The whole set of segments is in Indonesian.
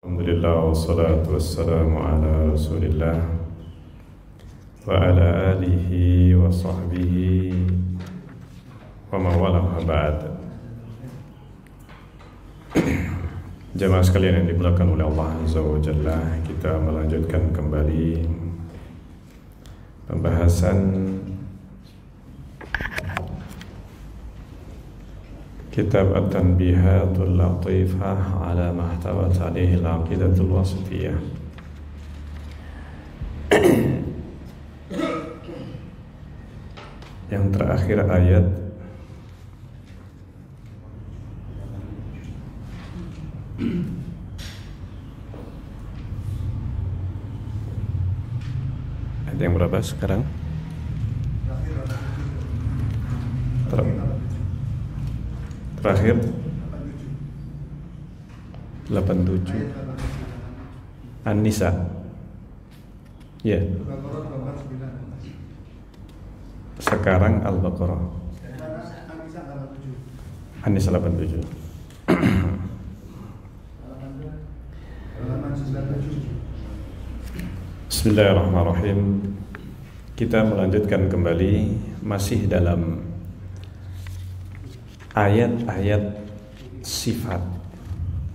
Alhamdulillah wassalatu wassalamu ala Rasulillah wa ala alihi wa sahbihi wa mawala ba'd. Jamaah sekalian yang dimuliakan oleh Allah Azza wa Jalla, kita melanjutkan kembali pembahasan Kitab At-Tanbihatul Latifah ala mahtawat alaihi al-aqidatul wasitiyah. Yang terakhir ayat yang berapa sekarang? Terakhir 87 An-Nisa. Ya. Sekarang Al-Baqarah. An-Nisa 87. Bismillahirrahmanirrahim. Kita melanjutkan kembali masih dalam ayat-ayat sifat,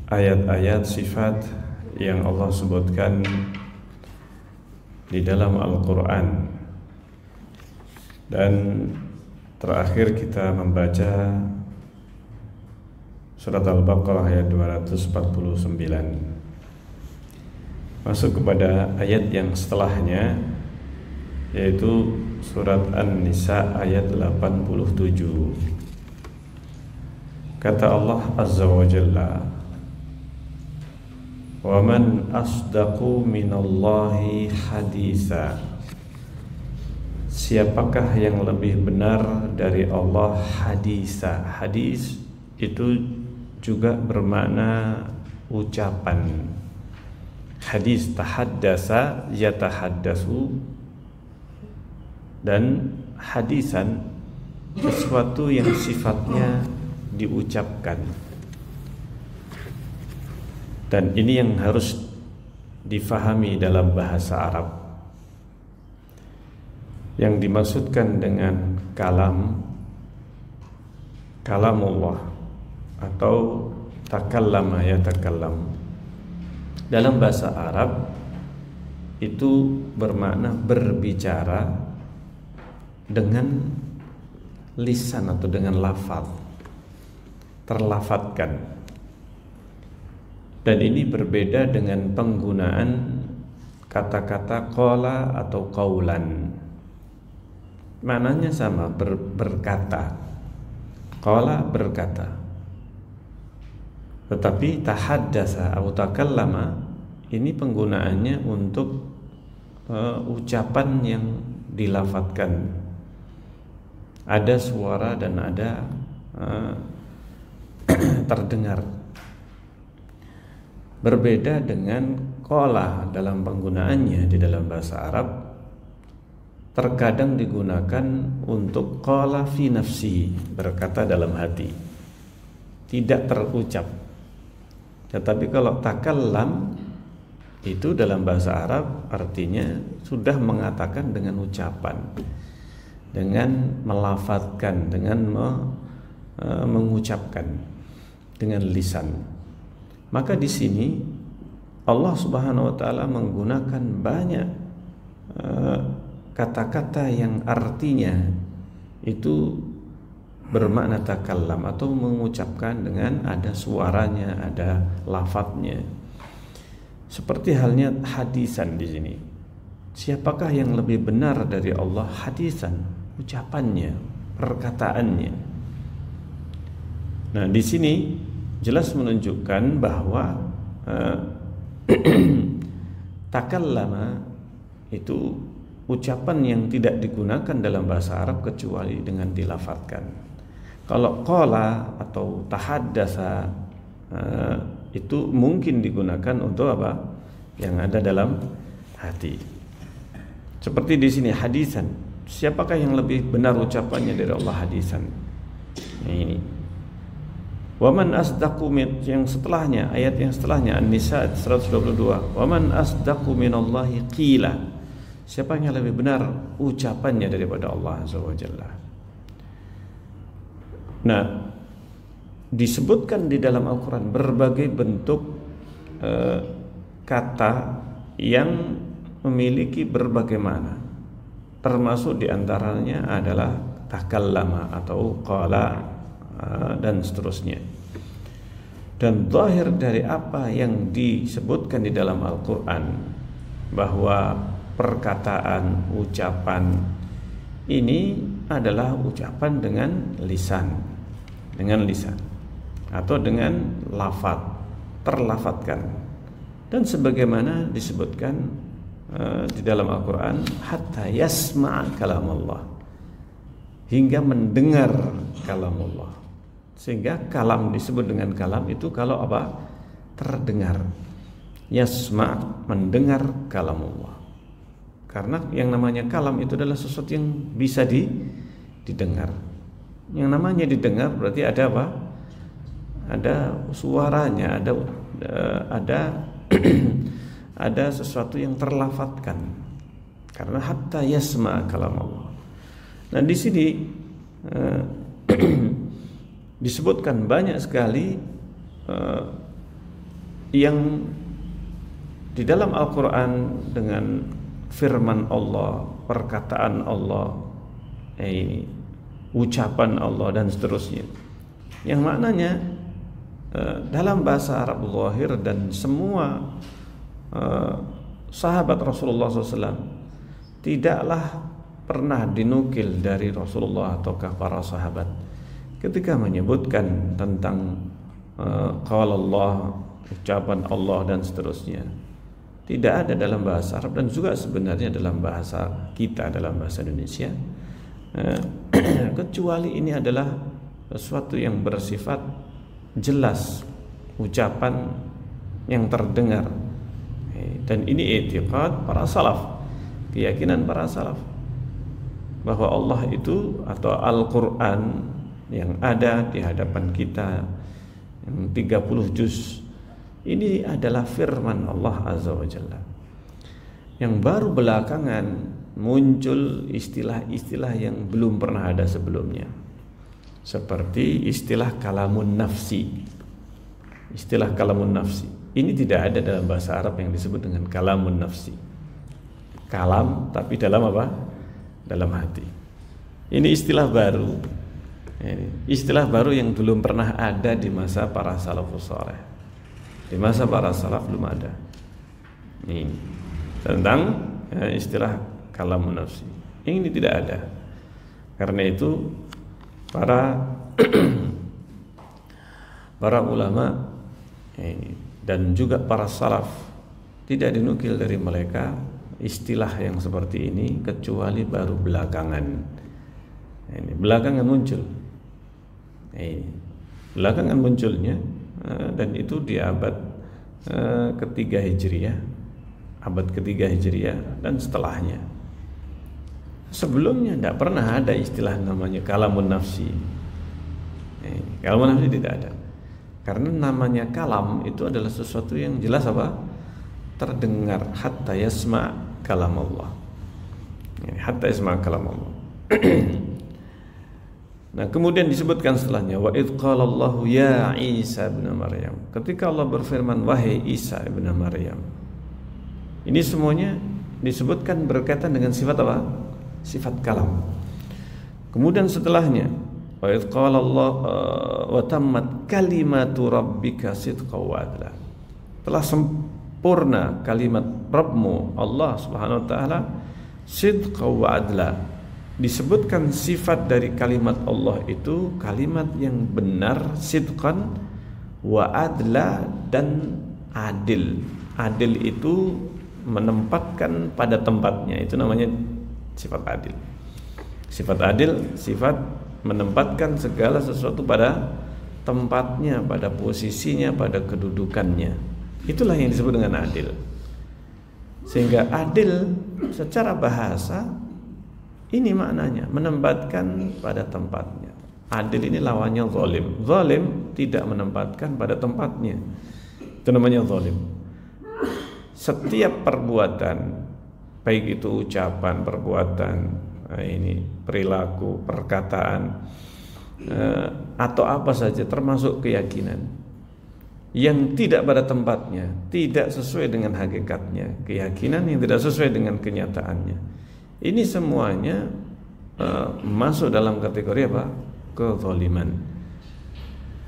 ayat-ayat sifat yang Allah sebutkan di dalam Al-Quran. Dan terakhir kita membaca surat Al-Baqarah ayat 249. Masuk kepada ayat yang setelahnya, yaitu surat An-Nisa ayat 87. Kata Allah Azza wa Jalla, "Wa man asdaqu minallahi haditha." Siapakah yang lebih benar dari Allah haditha? Hadis itu juga bermakna ucapan. Hadis tahaddasa yatahaddasu, dan hadisan sesuatu yang sifatnya diucapkan. Dan ini yang harus difahami dalam bahasa Arab. Yang dimaksudkan dengan kalamullah atau takallama yatakallam dalam bahasa Arab itu bermakna berbicara dengan lisan atau dengan lafaz, terlafatkan. Dan ini berbeda dengan penggunaan kata-kata qala atau qaulan. Maknanya sama, berkata. Qala berkata. Tetapi tahaddasa atau takallama ini penggunaannya untuk ucapan yang dilafatkan. Ada suara dan ada terdengar. Berbeda dengan qala dalam penggunaannya di dalam bahasa Arab, terkadang digunakan untuk qala fi nafsi, berkata dalam hati, tidak terucap. Tetapi kalau takallam itu dalam bahasa Arab artinya sudah mengatakan dengan ucapan, dengan melafadzkan, dengan mengucapkan dengan lisan. Maka di sini Allah Subhanahu wa taala menggunakan banyak kata-kata yang artinya itu bermakna takallam atau mengucapkan dengan ada suaranya, ada lafadznya. Seperti halnya hadisan di sini. Siapakah yang lebih benar dari Allah? Hadisan, ucapannya, perkataannya. Nah, di sini jelas menunjukkan bahwa takallama itu ucapan yang tidak digunakan dalam bahasa Arab kecuali dengan dilafadzkan. Kalau qala atau tahaddasa itu mungkin digunakan untuk apa? Yang ada dalam hati. Seperti di sini hadisan. Siapakah yang lebih benar ucapannya dari Allah hadisan? Nah, ini. Waman asdaqu min, yang setelahnya, ayat yang setelahnya An-Nisa 122. Waman asdaqu minallahi qila. Siapa yang lebih benar ucapannya daripada Allah Azza wa Jalla. Nah, disebutkan di dalam Al-Quran berbagai bentuk kata yang memiliki berbagai makna. Termasuk diantaranya adalah takallama atau qala dan seterusnya. Dan zahir dari apa yang disebutkan di dalam Al-Quran bahwa perkataan, ucapan ini adalah ucapan dengan lisan atau dengan lafaz, terlafadzkan. Dan sebagaimana disebutkan di dalam Al-Quran, hatta yasma' kalam Allah, hingga mendengar kalam Allah. Sehingga kalam disebut dengan kalam itu kalau apa? Terdengar. Yasma', mendengar kalam Allah. Karena yang namanya kalam itu adalah sesuatu yang bisa didengar. Yang namanya didengar berarti ada apa? Ada suaranya, ada ada sesuatu yang terlafadzkan. Karena hatta yasma' kalam Allah. Nah, di sini disebutkan banyak sekali yang di dalam Al-Quran dengan firman Allah, perkataan Allah, ucapan Allah dan seterusnya, yang maknanya dalam bahasa Arab zahir. Dan semua sahabat Rasulullah SAW tidaklah pernah dinukil dari Rasulullah ataukah para sahabat ketika menyebutkan tentang qala Allah, ucapan Allah dan seterusnya, tidak ada dalam bahasa Arab dan juga sebenarnya dalam bahasa kita, dalam bahasa Indonesia, kecuali ini adalah sesuatu yang bersifat jelas, ucapan yang terdengar. Dan ini i'tiqad para salaf, keyakinan para salaf, bahwa Allah itu atau Al-Quran yang ada di hadapan kita yang 30 juz ini adalah firman Allah Azza wa Jalla. Yang baru belakangan muncul istilah-istilah yang belum pernah ada sebelumnya, seperti istilah kalamun nafsi. Istilah kalamun nafsi ini tidak ada dalam bahasa Arab yang disebut dengan kalamun nafsi. Kalam tapi dalam apa? Dalam hati. Ini istilah baru. Istilah baru yang belum pernah ada di masa para salafus saleh. Di masa para salaf belum ada. Ini tentang istilah kalamun nafsi. Ini tidak ada. Karena itu para ulama dan juga para salaf tidak dinukil dari mereka istilah yang seperti ini kecuali baru belakangan. Ini belakangan muncul. Belakangan munculnya dan itu di abad ketiga Hijriah, abad ketiga Hijriah dan setelahnya. Sebelumnya tidak pernah ada istilah namanya kalamun nafsi. Kalamun nafsi tidak ada. Karena namanya kalam itu adalah sesuatu yang jelas apa? Terdengar, hatta yasma' kalam Allah. Hatta yasma' kalam Allah. Nah, kemudian disebutkan setelahnya, wa idh qala Allahu ya Isa ibn Maryam. Ketika Allah berfirman, wahai Isa ibn Maryam. Ini semuanya disebutkan berkaitan dengan sifat apa? Sifat kalam. Kemudian setelahnya, wa idh qala Allah wa tammat kalimatu rabbika sidqan wa adla. Telah sempurna kalimat Rabbmu Allah Subhanahu wa taala sidqan wa adla. Disebutkan sifat dari kalimat Allah itu kalimat yang benar, sidqan wa adla, dan adil. Adil itu menempatkan pada tempatnya, itu namanya sifat adil. Sifat adil, sifat menempatkan segala sesuatu pada tempatnya, pada posisinya, pada kedudukannya. Itulah yang disebut dengan adil. Sehingga adil secara bahasa ini maknanya menempatkan pada tempatnya. Adil ini lawannya zalim. Zalim tidak menempatkan pada tempatnya. Itu namanya zalim. Setiap perbuatan, baik itu ucapan, perbuatan, ini perilaku, perkataan, atau apa saja, termasuk keyakinan yang tidak pada tempatnya, tidak sesuai dengan hakikatnya, keyakinan yang tidak sesuai dengan kenyataannya, ini semuanya masuk dalam kategori apa? Kezaliman.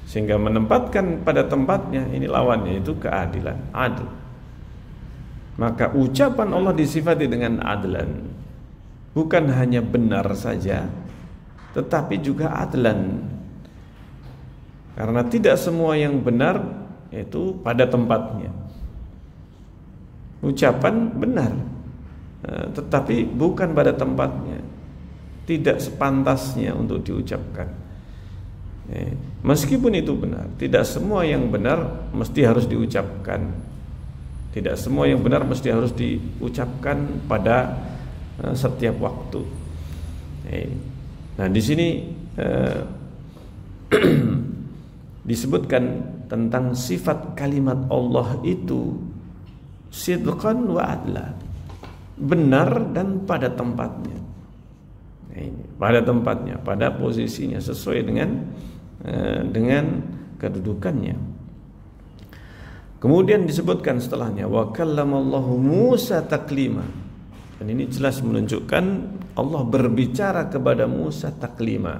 Sehingga menempatkan pada tempatnya, ini lawannya itu keadilan, adil. Maka ucapan Allah disifati dengan adlan, bukan hanya benar saja, tetapi juga adlan. Karena tidak semua yang benar itu pada tempatnya. Ucapan benar, tetapi bukan pada tempatnya, tidak sepantasnya untuk diucapkan. Meskipun itu benar, tidak semua yang benar mesti harus diucapkan. Tidak semua yang benar mesti harus diucapkan pada setiap waktu. Nah, di sini disebutkan tentang sifat kalimat Allah itu sidqan wa adla, benar dan pada tempatnya. Pada tempatnya, pada posisinya, sesuai dengan kedudukannya. Kemudian disebutkan setelahnya wa kallamallahu Musa taklima. Dan ini jelas menunjukkan Allah berbicara kepada Musa taklima.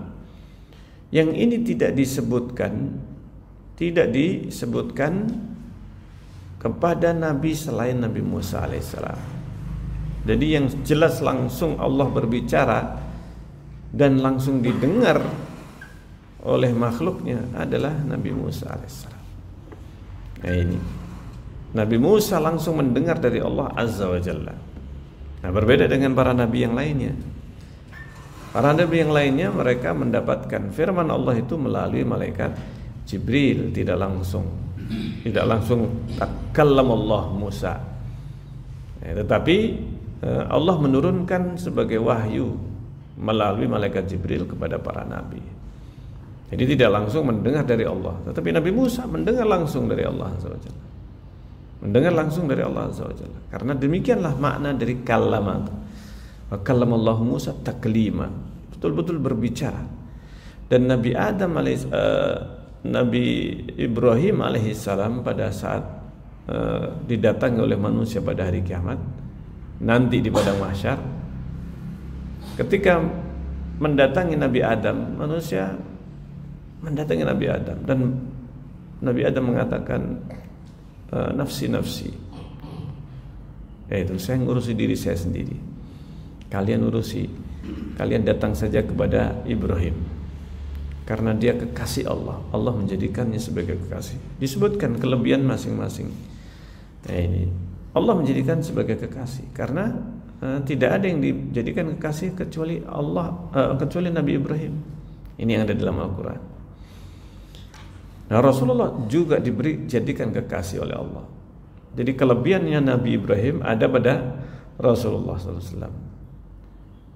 Yang ini tidak disebutkan kepada nabi selain Nabi Musa alaihissalam. Jadi yang jelas langsung Allah berbicara dan langsung didengar oleh makhluknya adalah Nabi Musa alaihissalam. Nah, ini Nabi Musa langsung mendengar dari Allah azza wa jalla. Nah, berbeda dengan para nabi yang lainnya. Para nabi yang lainnya mereka mendapatkan firman Allah itu melalui malaikat Jibril, tidak langsung kallamallah Musa. Tetapi Allah menurunkan sebagai wahyu melalui malaikat Jibril kepada para nabi. Jadi tidak langsung mendengar dari Allah, tetapi Nabi Musa mendengar langsung dari Allah azza wa jalla. Mendengar langsung dari Allah azza wa jalla. Karena demikianlah makna dari kallama. Wa kallamallahu Musa taklima. Betul-betul berbicara. Dan Nabi Ibrahim alaihissalam pada saat didatangi oleh manusia pada hari kiamat, nanti di padang mahsyar, ketika mendatangi Nabi Adam, manusia mendatangi Nabi Adam, dan Nabi Adam mengatakan nafsi, yaitu saya ngurusi diri saya sendiri, kalian datang saja kepada Ibrahim, karena dia kekasih Allah, Allah menjadikannya sebagai kekasih. Disebutkan kelebihan masing-masing. Nah, ini Allah menjadikan sebagai kekasih karena tidak ada yang dijadikan kekasih kecuali kecuali Nabi Ibrahim. Ini yang ada dalam Al-Quran. Nah, Rasulullah juga jadikan kekasih oleh Allah. Jadi kelebihannya Nabi Ibrahim ada pada Rasulullah SAW.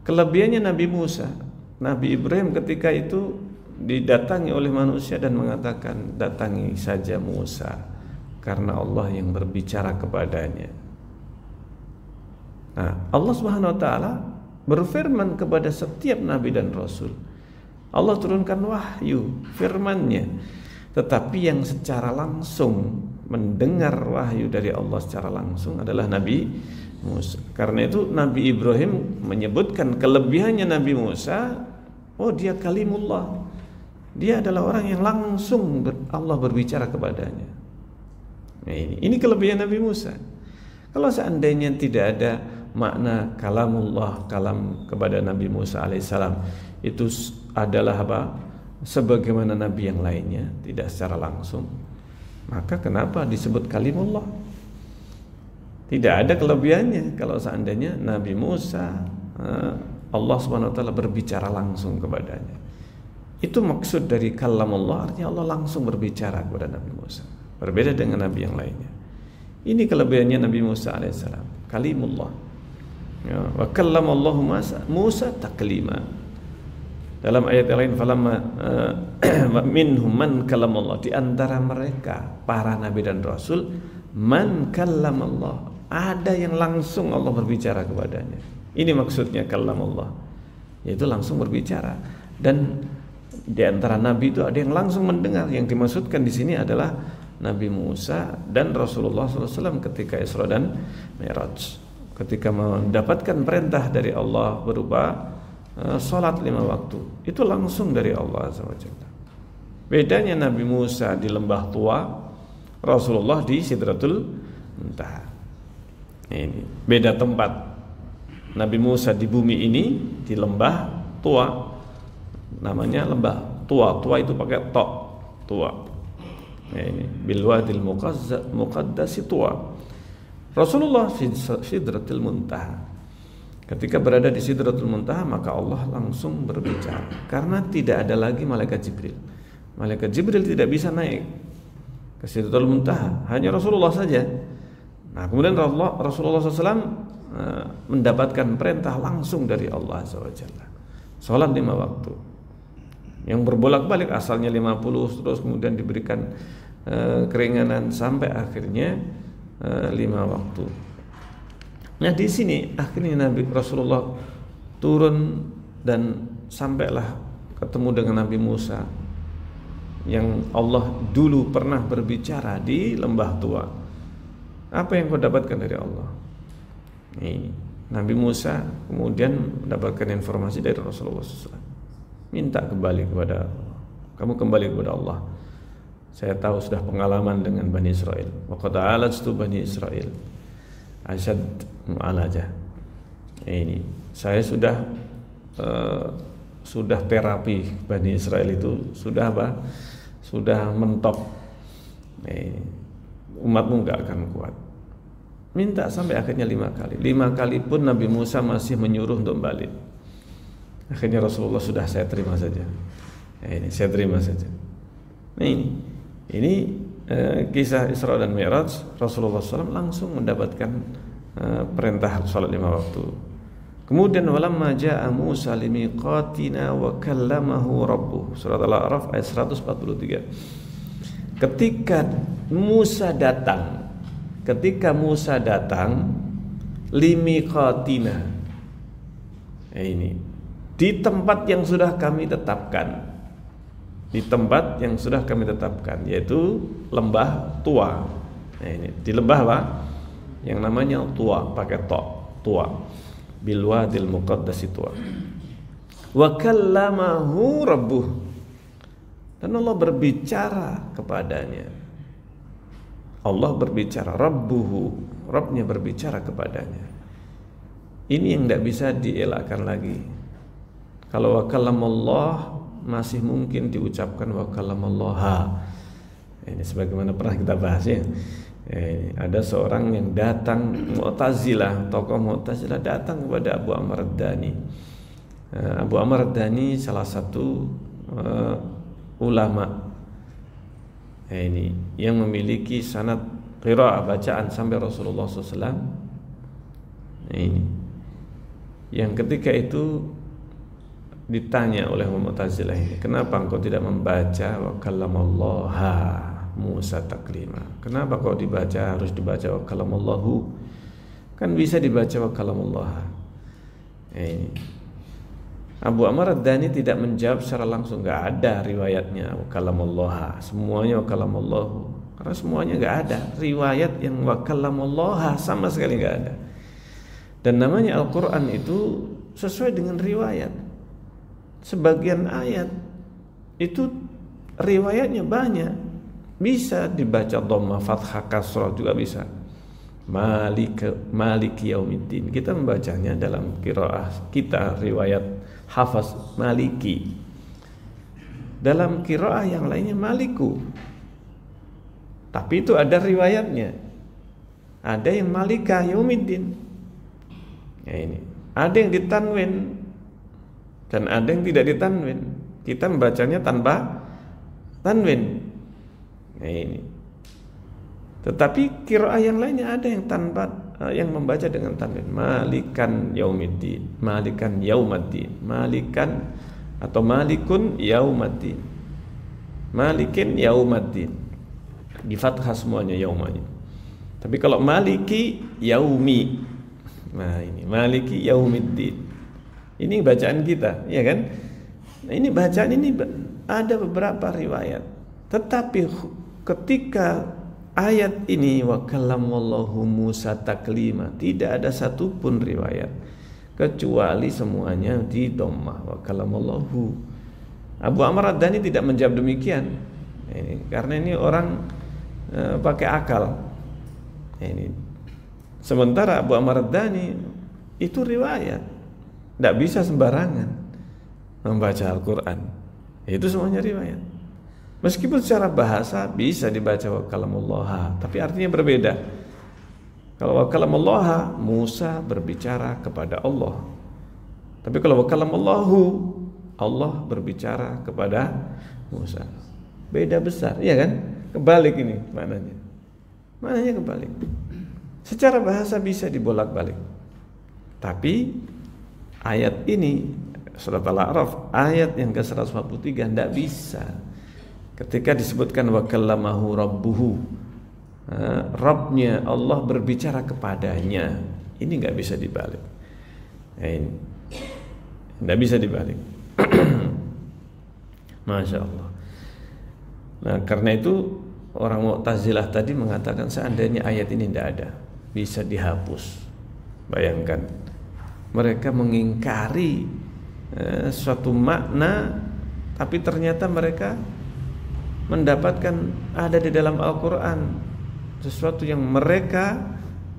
Kelebihannya Nabi Musa, Nabi Ibrahim ketika itu didatangi oleh manusia dan mengatakan, datangi saja Musa karena Allah yang berbicara kepadanya. Nah, Allah Subhanahu wa taala berfirman kepada setiap nabi dan rasul. Allah turunkan wahyu, firman-Nya. Tetapi yang secara langsung mendengar wahyu dari Allah secara langsung adalah Nabi Musa. Karena itu Nabi Ibrahim menyebutkan kelebihannya Nabi Musa, oh dia kalimullah. Dia adalah orang yang langsung Allah berbicara kepadanya. Nah, ini kelebihan Nabi Musa. Kalau seandainya tidak ada makna kalamullah, kalam kepada Nabi Musa alaihissalam, itu adalah apa? Sebagaimana nabi yang lainnya, tidak secara langsung, maka kenapa disebut kalimullah? Tidak ada kelebihannya kalau seandainya Nabi Musa Allah Subhanahu wa taala berbicara langsung kepadanya. Itu maksud dari kalamullah, artinya Allah langsung berbicara kepada Nabi Musa. Berbeda dengan nabi yang lainnya. Ini kelebihannya Nabi Musa alaihissalam, kalimullah. Wa kallamallahu Musa taklima. Dalam ayat yang lain, falamma minhum man kallamallah, di antara mereka para nabi dan rasul, man kallamallah, ada yang langsung Allah berbicara kepadanya. Ini maksudnya kallamallah, yaitu langsung berbicara. Dan di antara nabi itu ada yang langsung mendengar. Yang dimaksudkan di sini adalah Nabi Musa dan Rasulullah SAW ketika Isra dan Mi'raj, ketika mendapatkan perintah dari Allah berupa salat 5 waktu, itu langsung dari Allah SWT. Bedanya Nabi Musa di lembah tua, Rasulullah di Sidratul Muntaha. Ini beda tempat. Nabi Musa di bumi ini, di lembah tua, namanya lembah tua. Tua itu pakai tok, tua. Ini bilwadil muqaddasi tua. Rasulullah fi Sidratul Muntaha. Ketika berada di Sidratul Muntaha, maka Allah langsung berbicara, karena tidak ada lagi malaikat Jibril. Malaikat Jibril tidak bisa naik ke Sidratul Muntaha, hanya Rasulullah saja. Nah, kemudian Rasulullah SAW mendapatkan perintah langsung dari Allah SWT. Salat 5 waktu yang berbolak-balik, asalnya 50, terus kemudian diberikan keringanan sampai akhirnya 5 waktu. Nah, di sini akhirnya Nabi Rasulullah turun dan sampailah ketemu dengan Nabi Musa yang Allah dulu pernah berbicara di lembah tua. Apa yang kau dapatkan dari Allah? Ini Nabi Musa kemudian mendapatkan informasi dari Rasulullah SAW. Minta kembali kepada Allah. Kamu kembali kepada Allah. Saya tahu sudah pengalaman dengan Bani Israel. Wa qad alajtu Bani Israel asyad mu'alajah. Ini saya sudah terapi Bani Israel itu, sudah apa? Sudah mentok. Umatmu gak akan kuat. Minta sampai akhirnya 5 kali. 5 kali pun Nabi Musa masih menyuruh untuk balik. Akhirnya Rasulullah sudah, saya terima saja. Ini saya terima saja. Nah, ini kisah Isra dan Mi'raj. Rasulullah SAW langsung mendapatkan perintah salat 5 waktu. Kemudian walamma ja'a Musa limiqatina wa kallamahu rabbuh. Surat Al-A'raf ayat 143. Ketika Musa datang limiqatina, ini di tempat yang sudah kami tetapkan. Di tempat yang sudah kami tetapkan, yaitu lembah tua. Nah, ini di lembah apa? Yang namanya tua, pakai tua. Bilwadil muqaddasi tua. Wa kallamahu rabbuh. Dan Allah berbicara kepadanya. Allah berbicara, rabbuhu, Rabbnya berbicara kepadanya. Ini yang tidak bisa dielakkan lagi. Kalau wa kallamallah masih mungkin diucapkan wa kallamallaha. Ini sebagaimana pernah kita bahas ya. Ada seorang yang datang, Mu'tazilah, tokoh Mu'tazilah datang kepada Abu Amr ad-Dani. Abu Amr ad-Dani salah satu ulama ini yang memiliki sanad qiraah bacaan sampai Rasulullah SAW. Ini yang ketika itu ditanya oleh Mu'tazilah ini, kenapa engkau tidak membaca wa kallamallaha Musa taklima? Kenapa kau harus dibaca wa kallamallahu? Kan bisa dibaca wa kallamallah. Ini Abu Amr ad-Dani tidak menjawab secara langsung, enggak ada riwayatnya wa kallamallaha, semuanya wa kallamallahu. Karena semuanya enggak ada riwayat yang wa kallamallaha, sama sekali enggak ada. Dan namanya Al-Qur'an itu sesuai dengan riwayat. Sebagian ayat itu riwayatnya banyak, bisa dibaca dhamma fathah kasrah juga bisa. Maliki yaumiddin, kita membacanya dalam qiraah kita riwayat Hafaz Maliki. Dalam qiraah yang lainnya Maliku, tapi itu ada riwayatnya. Ada yang Malika yaumiddin. Ya, ini ada yang ditanwin dan ada yang tidak ditanwin. Kita membacanya tanpa tanwin. Nah, ini. Tetapi qiraah yang lainnya ada yang tanpa, yang membaca dengan tanwin. Malikan yaumiddin, malikan yaumaddin, malikan atau malikun yaumaddin. Malikin yaumaddin, di fathah semuanya yaumanya. Tapi kalau maliki yaumi, nah ini maliki yaumiddin, ini bacaan kita, ya kan? Nah, ini bacaan ini ada beberapa riwayat, tetapi ketika ayat ini wa kallamallahu Musa taklima, tidak ada satupun riwayat kecuali semuanya di dhammah wa kallamallahu. Abu Amr Ad-Dani tidak menjawab demikian. Ini karena ini orang pakai akal. Ini sementara Abu Amr Ad-Dani itu riwayat, tidak bisa sembarangan membaca Al-Quran. Itu semuanya riwayat. Meskipun secara bahasa bisa dibaca wa kalamullaha, tapi artinya berbeda. Kalau wa kalamullaha, Musa berbicara kepada Allah. Tapi kalau wa kalamullahu, Allah berbicara kepada Musa. Beda besar, iya kan? Kebalik ini maknanya. Maknanya kebalik. Secara bahasa bisa dibolak-balik. Tapi ayat ini surat Al-A'raf ayat yang ke-143 tidak bisa. Ketika disebutkan wa kallamahu rabbuhu, Rabbnya Allah berbicara kepadanya, ini nggak bisa dibalik. Ini nggak bisa dibalik. Masya Allah. Nah karena itu orang Mu'tazilah tadi mengatakan seandainya ayat ini tidak ada, bisa dihapus. Bayangkan mereka mengingkari suatu makna, tapi ternyata mereka mendapatkan ada di dalam Al-Quran sesuatu yang mereka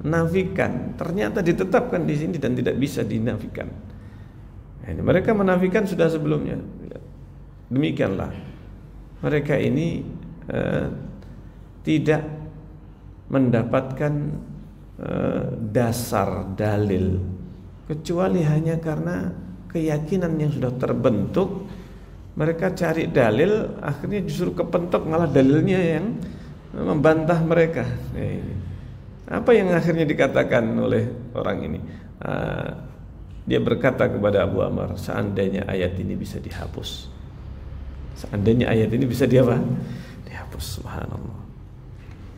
nafikan, ternyata ditetapkan di sini dan tidak bisa dinafikan. Ini mereka menafikan sudah sebelumnya. Demikianlah mereka ini tidak mendapatkan dasar dalil kecuali hanya karena keyakinan yang sudah terbentuk. Mereka cari dalil, akhirnya justru kepentok malah dalilnya yang membantah mereka. Apa yang akhirnya dikatakan oleh orang ini? Dia berkata kepada Abu Amr, seandainya ayat ini bisa dihapus, seandainya ayat ini bisa dihapus, subhanallah.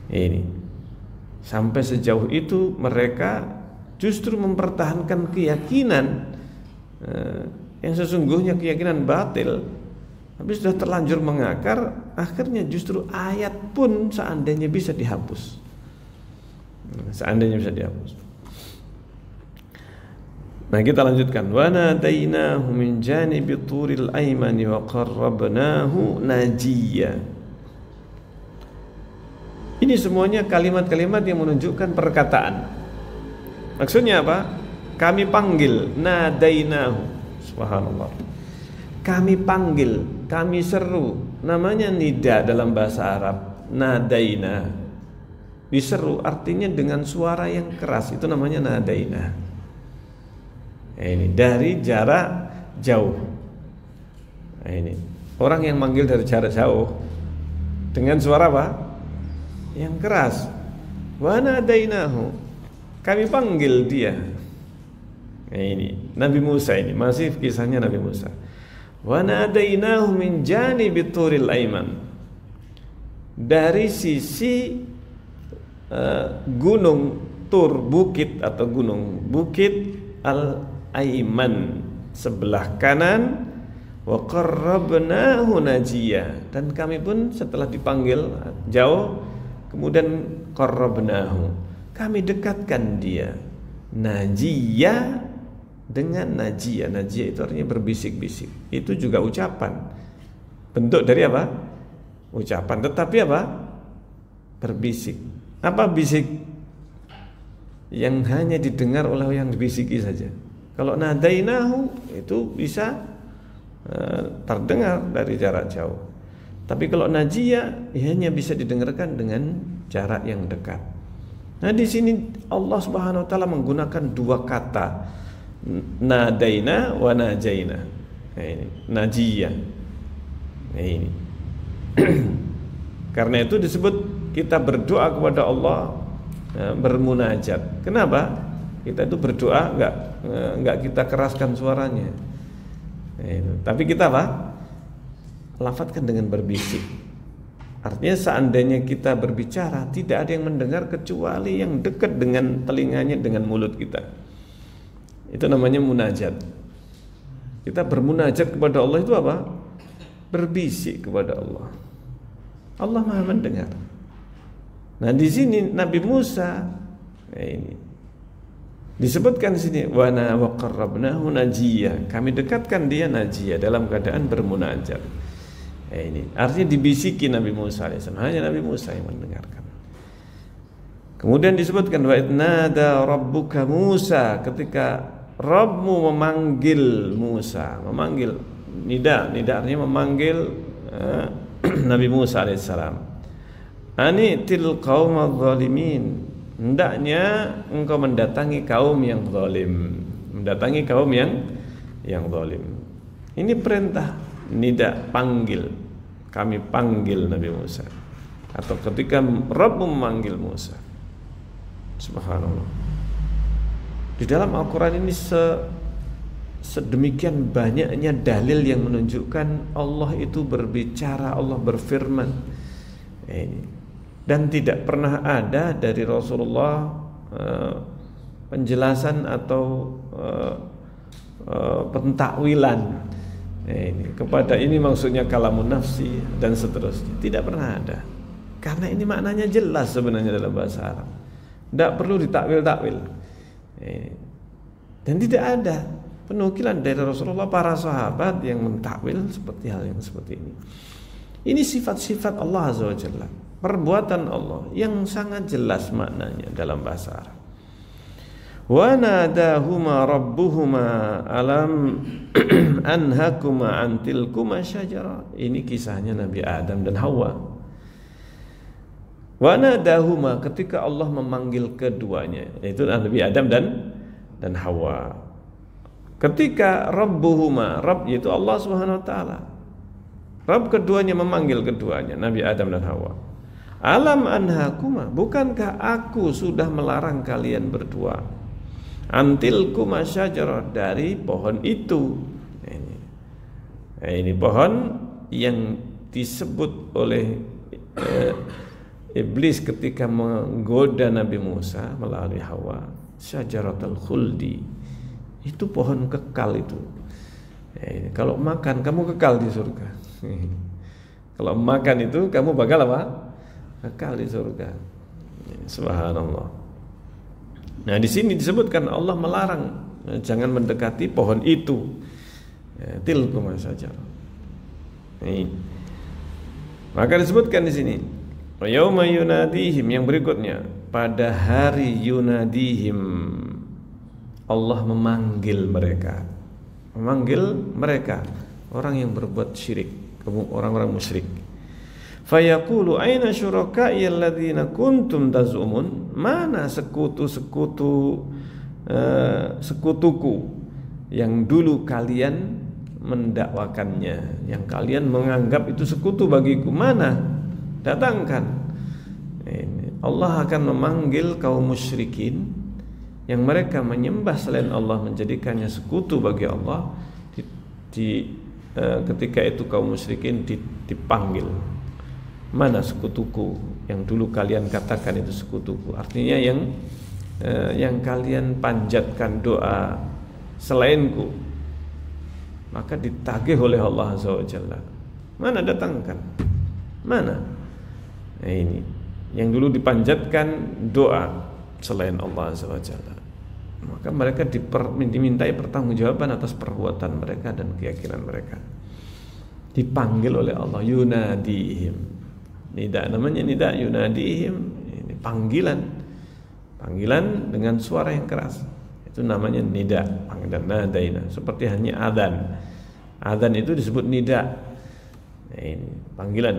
Ini sampai sejauh itu mereka justru mempertahankan keyakinan yang sesungguhnya keyakinan batil, tapi sudah terlanjur mengakar, akhirnya justru ayat pun seandainya bisa dihapus, seandainya bisa dihapus. Nah kita lanjutkan. Wa nadainahu min janibi turil aymani wa qarrabnahu najiyya. Ini semuanya kalimat-kalimat yang menunjukkan perkataan. Maksudnya apa? Kami panggil, nadainahu. Subhanallah. Kami panggil, kami seru. Namanya nida dalam bahasa Arab. Nadaina. Diseru artinya dengan suara yang keras, itu namanya nadaina. Ini dari jarak jauh. Ini orang yang manggil dari jarak jauh dengan suara apa? Yang keras. Wa nadainahu, kami panggil dia. Ini Nabi Musa, ini masih kisahnya Nabi Musa. Wa nadainahu min janibi turil aiman, dari sisi gunung Tur, bukit atau gunung bukit Al-Aiman sebelah kanan. Wa qarrabnahu najiyya, dan kami pun setelah dipanggil jauh kemudian qarrabnahu, kami dekatkan dia. Najiyya dengan najiyya. Najiyya itu artinya berbisik-bisik. Itu juga ucapan, bentuk dari apa? Ucapan, tetapi apa? Berbisik. Apa bisik? Yang hanya didengar oleh yang dibisiki saja. Kalau nadainahu itu bisa terdengar dari jarak jauh. Tapi kalau najiyya hanya bisa didengarkan dengan jarak yang dekat. Nah di sini Allah Subhanahu wa taala menggunakan dua kata, nadaina wa najaina. Nah, ini najiyya. Nah, ini. Karena itu disebut kita berdoa kepada Allah bermunajat. Kenapa? Kita itu berdoa enggak kita keraskan suaranya. Tapi kita apa? Lafadzkan dengan berbisik. Artinya seandainya kita berbicara, tidak ada yang mendengar kecuali yang dekat dengan telinganya, dengan mulut kita. Itu namanya munajat. Kita bermunajat kepada Allah itu apa? Berbisik kepada Allah. Allah Maha mendengar. Nah, di sini Nabi Musa, ini disebutkan di sini, wa qarrabnahu najiyya. Kami dekatkan dia najiyya, dalam keadaan bermunajat. Ini artinya dibisiki Nabi Musa alaihissalam, hanya Nabi Musa yang mendengarkan. Kemudian disebutkan wa idnada rabbuka Musa, ketika Rabbmu memanggil Musa, memanggil nida artinya memanggil Nabi Musa alaihissalam. Anitil qaumadz zalimin, hendaknya engkau mendatangi kaum yang zalim, mendatangi kaum yang zalim. Ini perintah, nida, panggil. Kami panggil Nabi Musa, atau ketika Rabb memanggil Musa. Subhanallah. Di dalam Al-Quran ini sedemikian banyaknya dalil yang menunjukkan Allah itu berbicara, Allah berfirman. Dan tidak pernah ada dari Rasulullah penjelasan atau pentakwilan kepada ini maksudnya kalamun nafsi dan seterusnya. Tidak pernah ada, karena ini maknanya jelas sebenarnya dalam bahasa Arab, tidak perlu ditakwil-takwil. Dan tidak ada penukilan dari Rasulullah, para sahabat yang mentakwil seperti hal yang seperti ini. Ini sifat-sifat Allah Azza wa Jalla, perbuatan Allah yang sangat jelas maknanya dalam bahasa Arab. Wa nadahuma rabbuhuma alam anhakuma an tilkuma syajara. Ini kisahnya Nabi Adam dan Hawa. Wa nadahuma, ketika Allah memanggil keduanya, yaitu Nabi Adam dan Hawa. Ketika rabbuhuma, Rabb yaitu Allah Subhanahu wa taala, Rabb keduanya memanggil keduanya, Nabi Adam dan Hawa. Alam anhakuma, bukankah aku sudah melarang kalian berdua? Antil kuma syajarah, dari pohon itu. Ini pohon yang disebut oleh iblis ketika menggoda Nabi Musa melalui Hawa, syajaratul khuldi. Itu pohon kekal itu. Kalau makan kamu kekal di surga. Kalau makan itu kamu bakal apa? Kekal di surga. Subhanallah. Nah, di sini disebutkan Allah melarang jangan mendekati pohon itu. Tilkum saja. Maka disebutkan di sini, yauma yunadihim, yang berikutnya, pada hari yunadihim, Allah memanggil mereka. Memanggil mereka, orang yang berbuat syirik, orang-orang musyrik. Fayaqulu aina syuraka'i alladzina kuntum tazumun, mana sekutuku yang dulu kalian mendakwakannya, yang kalian menganggap itu sekutu bagiku, mana? Datangkan. Allah akan memanggil kaum musyrikin yang mereka menyembah selain Allah, menjadikannya sekutu bagi Allah. Ketika itu kaum musyrikin dipanggil, mana sekutuku yang dulu kalian katakan itu sekutuku, artinya yang kalian panjatkan doa selainku. Maka ditagih oleh Allah Azza wa Jalla, mana? Datangkan. Mana? Nah, ini yang dulu dipanjatkan doa selain Allah Azza wa Jalla. Maka mereka dimintai pertanggungjawaban atas perbuatan mereka dan keyakinan mereka. Dipanggil oleh Allah, yunadihim. Nida, namanya nida, yunadihim. Ini panggilan dengan suara yang keras. Itu namanya nida, panggilan, nadaina. Seperti hanya adzan itu disebut nida. Ini panggilan.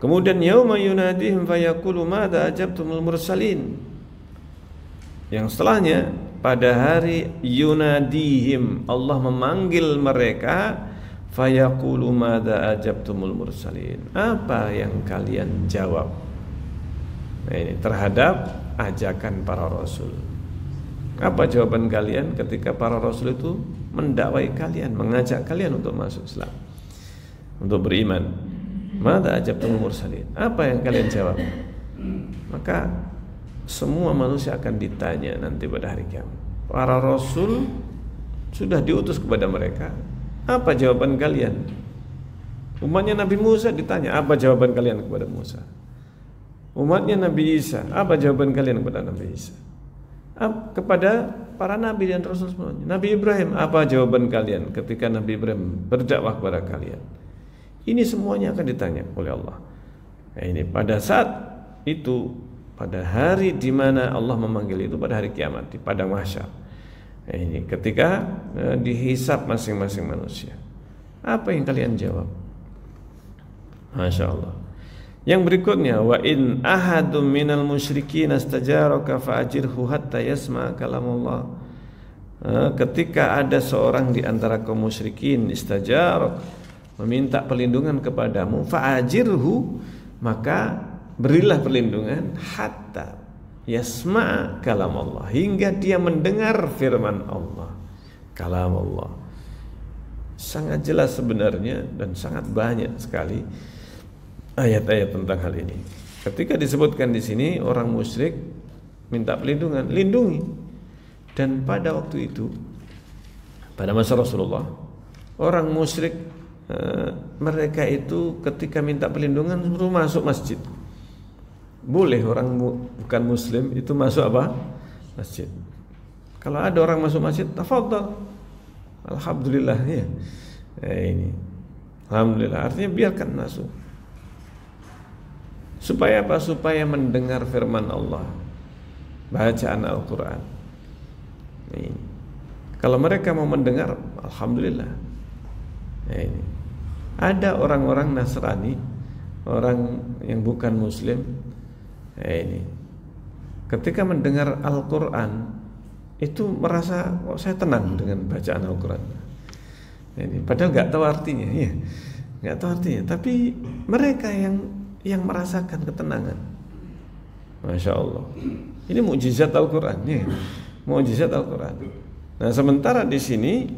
Kemudian yauma yunadihim fayaqulu madza ajabtumul mursalin. Yang setelahnya, pada hari yunadihim, Allah memanggil mereka, fayaqulu madza ajabtumul mursalin, apa yang kalian jawab ini terhadap ajakan para rasul. Apa jawaban kalian ketika para rasul itu mendakwai kalian, mengajak kalian untuk masuk Islam, untuk beriman? Madza ajabtumul mursalin? Apa yang kalian jawab? Maka semua manusia akan ditanya nanti pada hari kiamat. Para rasul sudah diutus kepada mereka. Apa jawaban kalian? Umatnya Nabi Musa ditanya, apa jawaban kalian kepada Musa? Umatnya Nabi Isa, apa jawaban kalian kepada Nabi Isa? Kepada para nabi dan rasul semuanya. Nabi Ibrahim, apa jawaban kalian ketika Nabi Ibrahim berdakwah kepada kalian? Ini semuanya akan ditanya oleh Allah. Nah, ini pada saat itu, pada hari di mana Allah memanggil itu pada hari kiamat di padang mahsyar. Nah, ini ketika dihisab masing-masing manusia. Apa yang kalian jawab? Masya Allah. Yang berikutnya, wa in ahadum minal musyrikin astajaraka fa'ajirhu hatta yasma' kalamullah. Ketika ada seorang di antara kaum musyrikin istajarak, meminta perlindungan kepadamu, fa'ajirhu, maka berilah perlindungan hatta yasma' kalam Allah, hingga dia mendengar firman Allah. Kalam Allah sangat jelas sebenarnya dan sangat banyak sekali ayat-ayat tentang hal ini. Ketika disebutkan di sini orang musyrik minta perlindungan, lindungi. Dan pada waktu itu, pada masa Rasulullah, orang musyrik mereka itu ketika minta perlindungan suruh masuk masjid. Boleh orang bukan muslim itu masuk apa? Masjid. Kalau ada orang masuk masjid, tafadhal. Alhamdulillah ya. Ini. Alhamdulillah, artinya biarkan masuk. Supaya apa? Supaya mendengar firman Allah, bacaan Al-Quran. Ini. Kalau mereka mau mendengar, alhamdulillah. Ini. Ada orang-orang Nasrani, orang yang bukan muslim, ini ketika mendengar Al-Quran itu merasa, oh, saya tenang dengan bacaan Al-Quran. Ini padahal nggak tahu artinya, ya, nggak tahu artinya. Tapi mereka yang merasakan ketenangan. Masya Allah. Ini mukjizat Al-Quran, ya, mukjizat Al-Quran. Nah, sementara di sini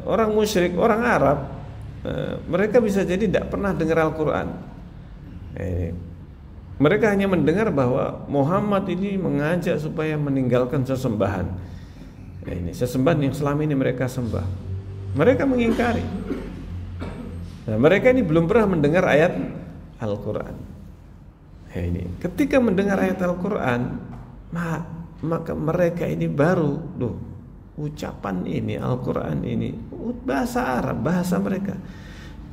orang musyrik, orang Arab, mereka bisa jadi tidak pernah dengar Al-Quran. Mereka hanya mendengar bahwa Muhammad ini mengajak supaya meninggalkan sesembahan. Ini sesembahan yang selama ini mereka sembah. Mereka mengingkari. Nah, mereka ini belum pernah mendengar ayat Al-Quran. Ini ketika mendengar ayat Al-Quran, maka mereka ini baru, ucapan ini, Al-Quran ini bahasa Arab, bahasa mereka.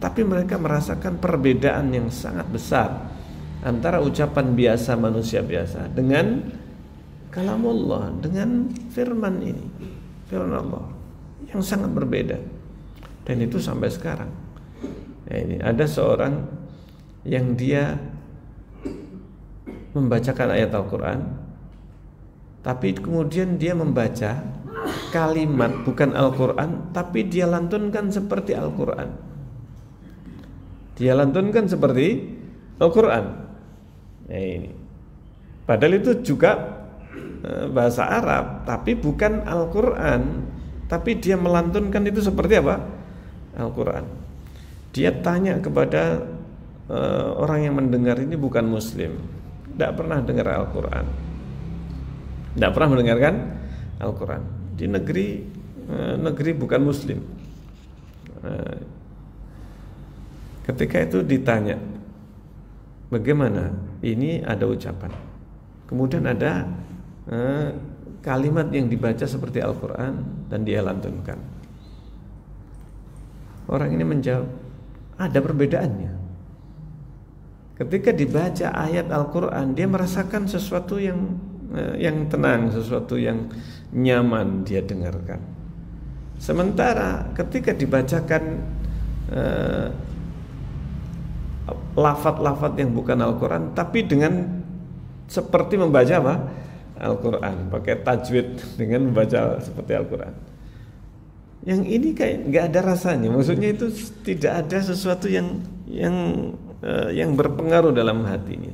Tapi mereka merasakan perbedaan yang sangat besar antara ucapan biasa manusia biasa dengan kalamullah, dengan firman ini, firman Allah yang sangat berbeda. Dan itu sampai sekarang. Ini ada seorang yang dia membacakan ayat Al-Quran, tapi kemudian dia membaca kalimat bukan Al-Quran, tapi dia lantunkan seperti Al-Quran. Dia lantunkan seperti Al-Quran. Ini. Padahal itu juga bahasa Arab, tapi bukan Al-Quran, tapi dia melantunkan itu seperti apa? Al-Quran. Dia tanya kepada orang yang mendengar ini bukan muslim, tidak pernah dengar Al-Quran, tidak pernah mendengarkan Al-Quran di negeri bukan muslim. Ketika itu ditanya, bagaimana? Ini ada ucapan, kemudian ada kalimat yang dibaca seperti Al-Quran dan dia lantunkan. Orang ini menjawab, ada perbedaannya. Ketika dibaca ayat Al-Quran, dia merasakan sesuatu yang tenang, sesuatu yang nyaman dia dengarkan. Sementara ketika dibacakan lafaz-lafaz yang bukan Al-Quran, tapi dengan seperti membaca apa? Al-Quran, pakai tajwid dengan membaca seperti Al-Quran. Yang ini kayak nggak ada rasanya. Maksudnya itu tidak ada sesuatu yang berpengaruh dalam hatinya.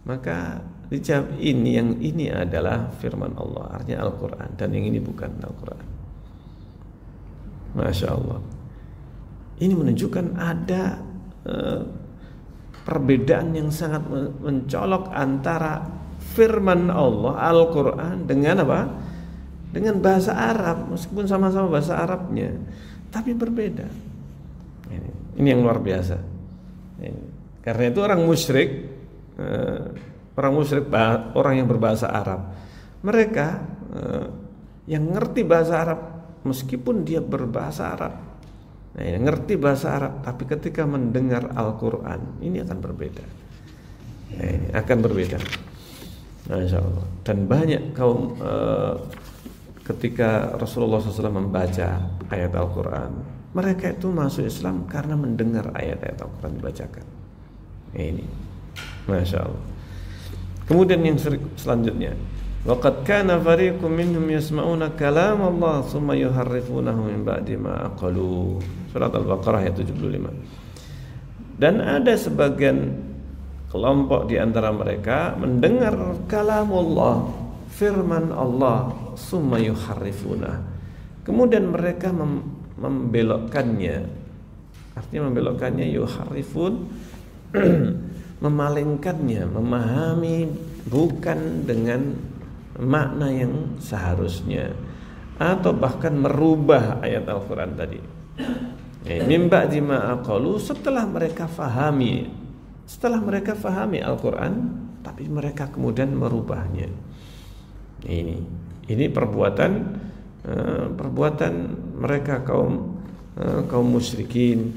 Maka Dijawab, ini adalah firman Allah, artinya Al-Quran, dan yang ini bukan Al-Quran. Masya Allah. Ini menunjukkan ada perbedaan yang sangat mencolok antara firman Allah Al-Quran dengan apa? Dengan bahasa Arab, meskipun sama-sama bahasa Arabnya, tapi berbeda. Ini yang luar biasa. Karena itu orang musyrik, orang yang berbahasa Arab, mereka yang ngerti bahasa Arab, meskipun dia berbahasa Arab, ngerti bahasa Arab, tapi ketika mendengar Al-Quran, ini akan berbeda. Akan berbeda. Masya Allah. Dan banyak kaum ketika Rasulullah SAW membaca ayat Al-Quran, mereka itu masuk Islam karena mendengar ayat-ayat Al-Quran dibacakan. Ini, Masya Allah. Kemudian yang selanjutnya, waqad kana fariqum minhum yasma'una kalam Allah thumma yuharrifunahu min ba'di ma aqalu. Surat Al-Baqarah ayat 75. Dan ada sebagian kelompok di antara mereka mendengar kalam Allah, firman Allah, thumma yuharrifunah, kemudian mereka membelokkannya. Artinya membelokkannya, yuharrifun, memalingkannya, memahami bukan dengan makna yang seharusnya, atau bahkan merubah ayat Al-Quran tadi. Min ba'di ma aqalu, setelah mereka fahami Al-Quran, tapi mereka kemudian merubahnya. Ini perbuatan mereka kaum musyrikin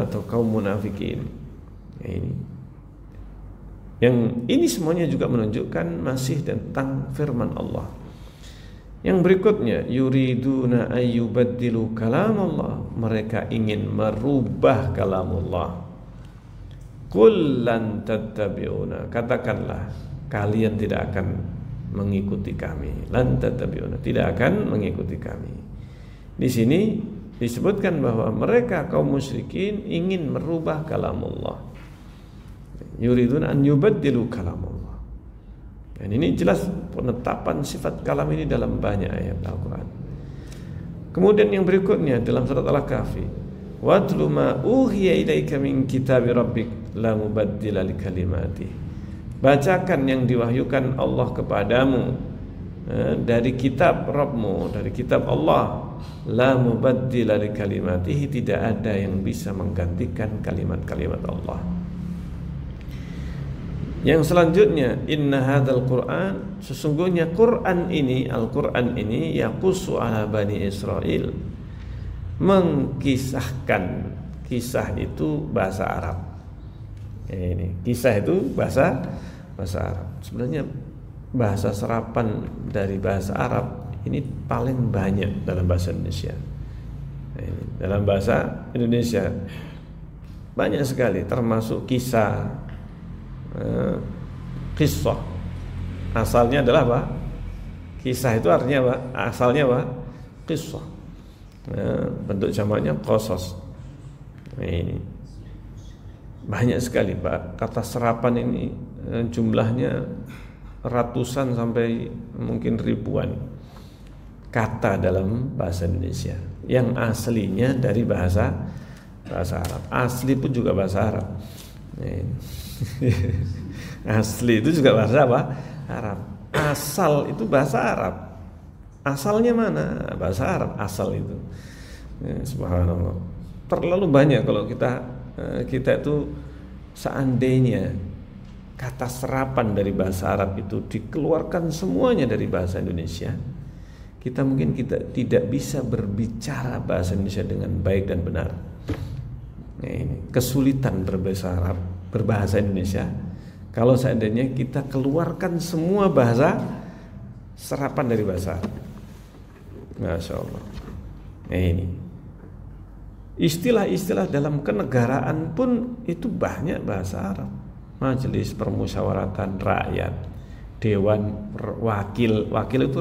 atau kaum munafikin. Ini semuanya juga menunjukkan masih tentang firman Allah. Yang berikutnya, yuriduna ayyubaddilu kalam Allah, mereka ingin merubah kalam Allah. Qul lan tattabi'una, katakanlah kalian tidak akan mengikuti kami. Lan tattabi'una, tidak akan mengikuti kami. Di sini disebutkan bahwa mereka kaum musyrikin ingin merubah kalam Allah. Yuridun an yubaddilu kalam Allah. Dan ini jelas penetapan sifat kalam ini dalam banyak ayat Al-Quran. Kemudian yang berikutnya dalam surat Al-Kahfi, watlu ma uhiya ilaika min kitabi rabbik la mubaddila li kalimati. Bacakan yang diwahyukan Allah kepadamu dari kitab Rabbmu, dari kitab Allah. La mubaddila li kalimatihi, tidak ada yang bisa menggantikan kalimat-kalimat Allah. Yang selanjutnya, inna hadzal Qur'an, sesungguhnya Quran ini, Al-Quran ini, yaqussu ala bani Israil, mengkisahkan, kisah itu bahasa Arab. Ini kisah itu bahasa Arab. Sebenarnya bahasa serapan dari bahasa Arab ini paling banyak dalam bahasa Indonesia. Dalam bahasa Indonesia banyak sekali, termasuk kisah, qissah. Asalnya adalah apa? Kisah itu artinya apa? Asalnya apa? Qissah. Bentuk jamaknya qasas. Ini banyak sekali, Pak. Kata serapan ini jumlahnya ratusan sampai mungkin ribuan kata dalam bahasa Indonesia yang aslinya dari bahasa Arab. Asli pun juga bahasa Arab. Asli itu juga bahasa apa? Arab. Asal itu bahasa Arab. Asalnya mana? Bahasa Arab asal itu. Subhanallah. Terlalu banyak kalau kita itu seandainya kata serapan dari bahasa Arab itu dikeluarkan semuanya dari bahasa Indonesia, kita tidak bisa berbicara bahasa Indonesia dengan baik dan benar. Ini kesulitan berbahasa Indonesia kalau seandainya kita keluarkan semua bahasa serapan dari bahasa Arab. Masya Allah. Ini istilah-istilah dalam kenegaraan pun itu banyak bahasa Arab. Majelis Permusyawaratan Rakyat, Dewan Wakil itu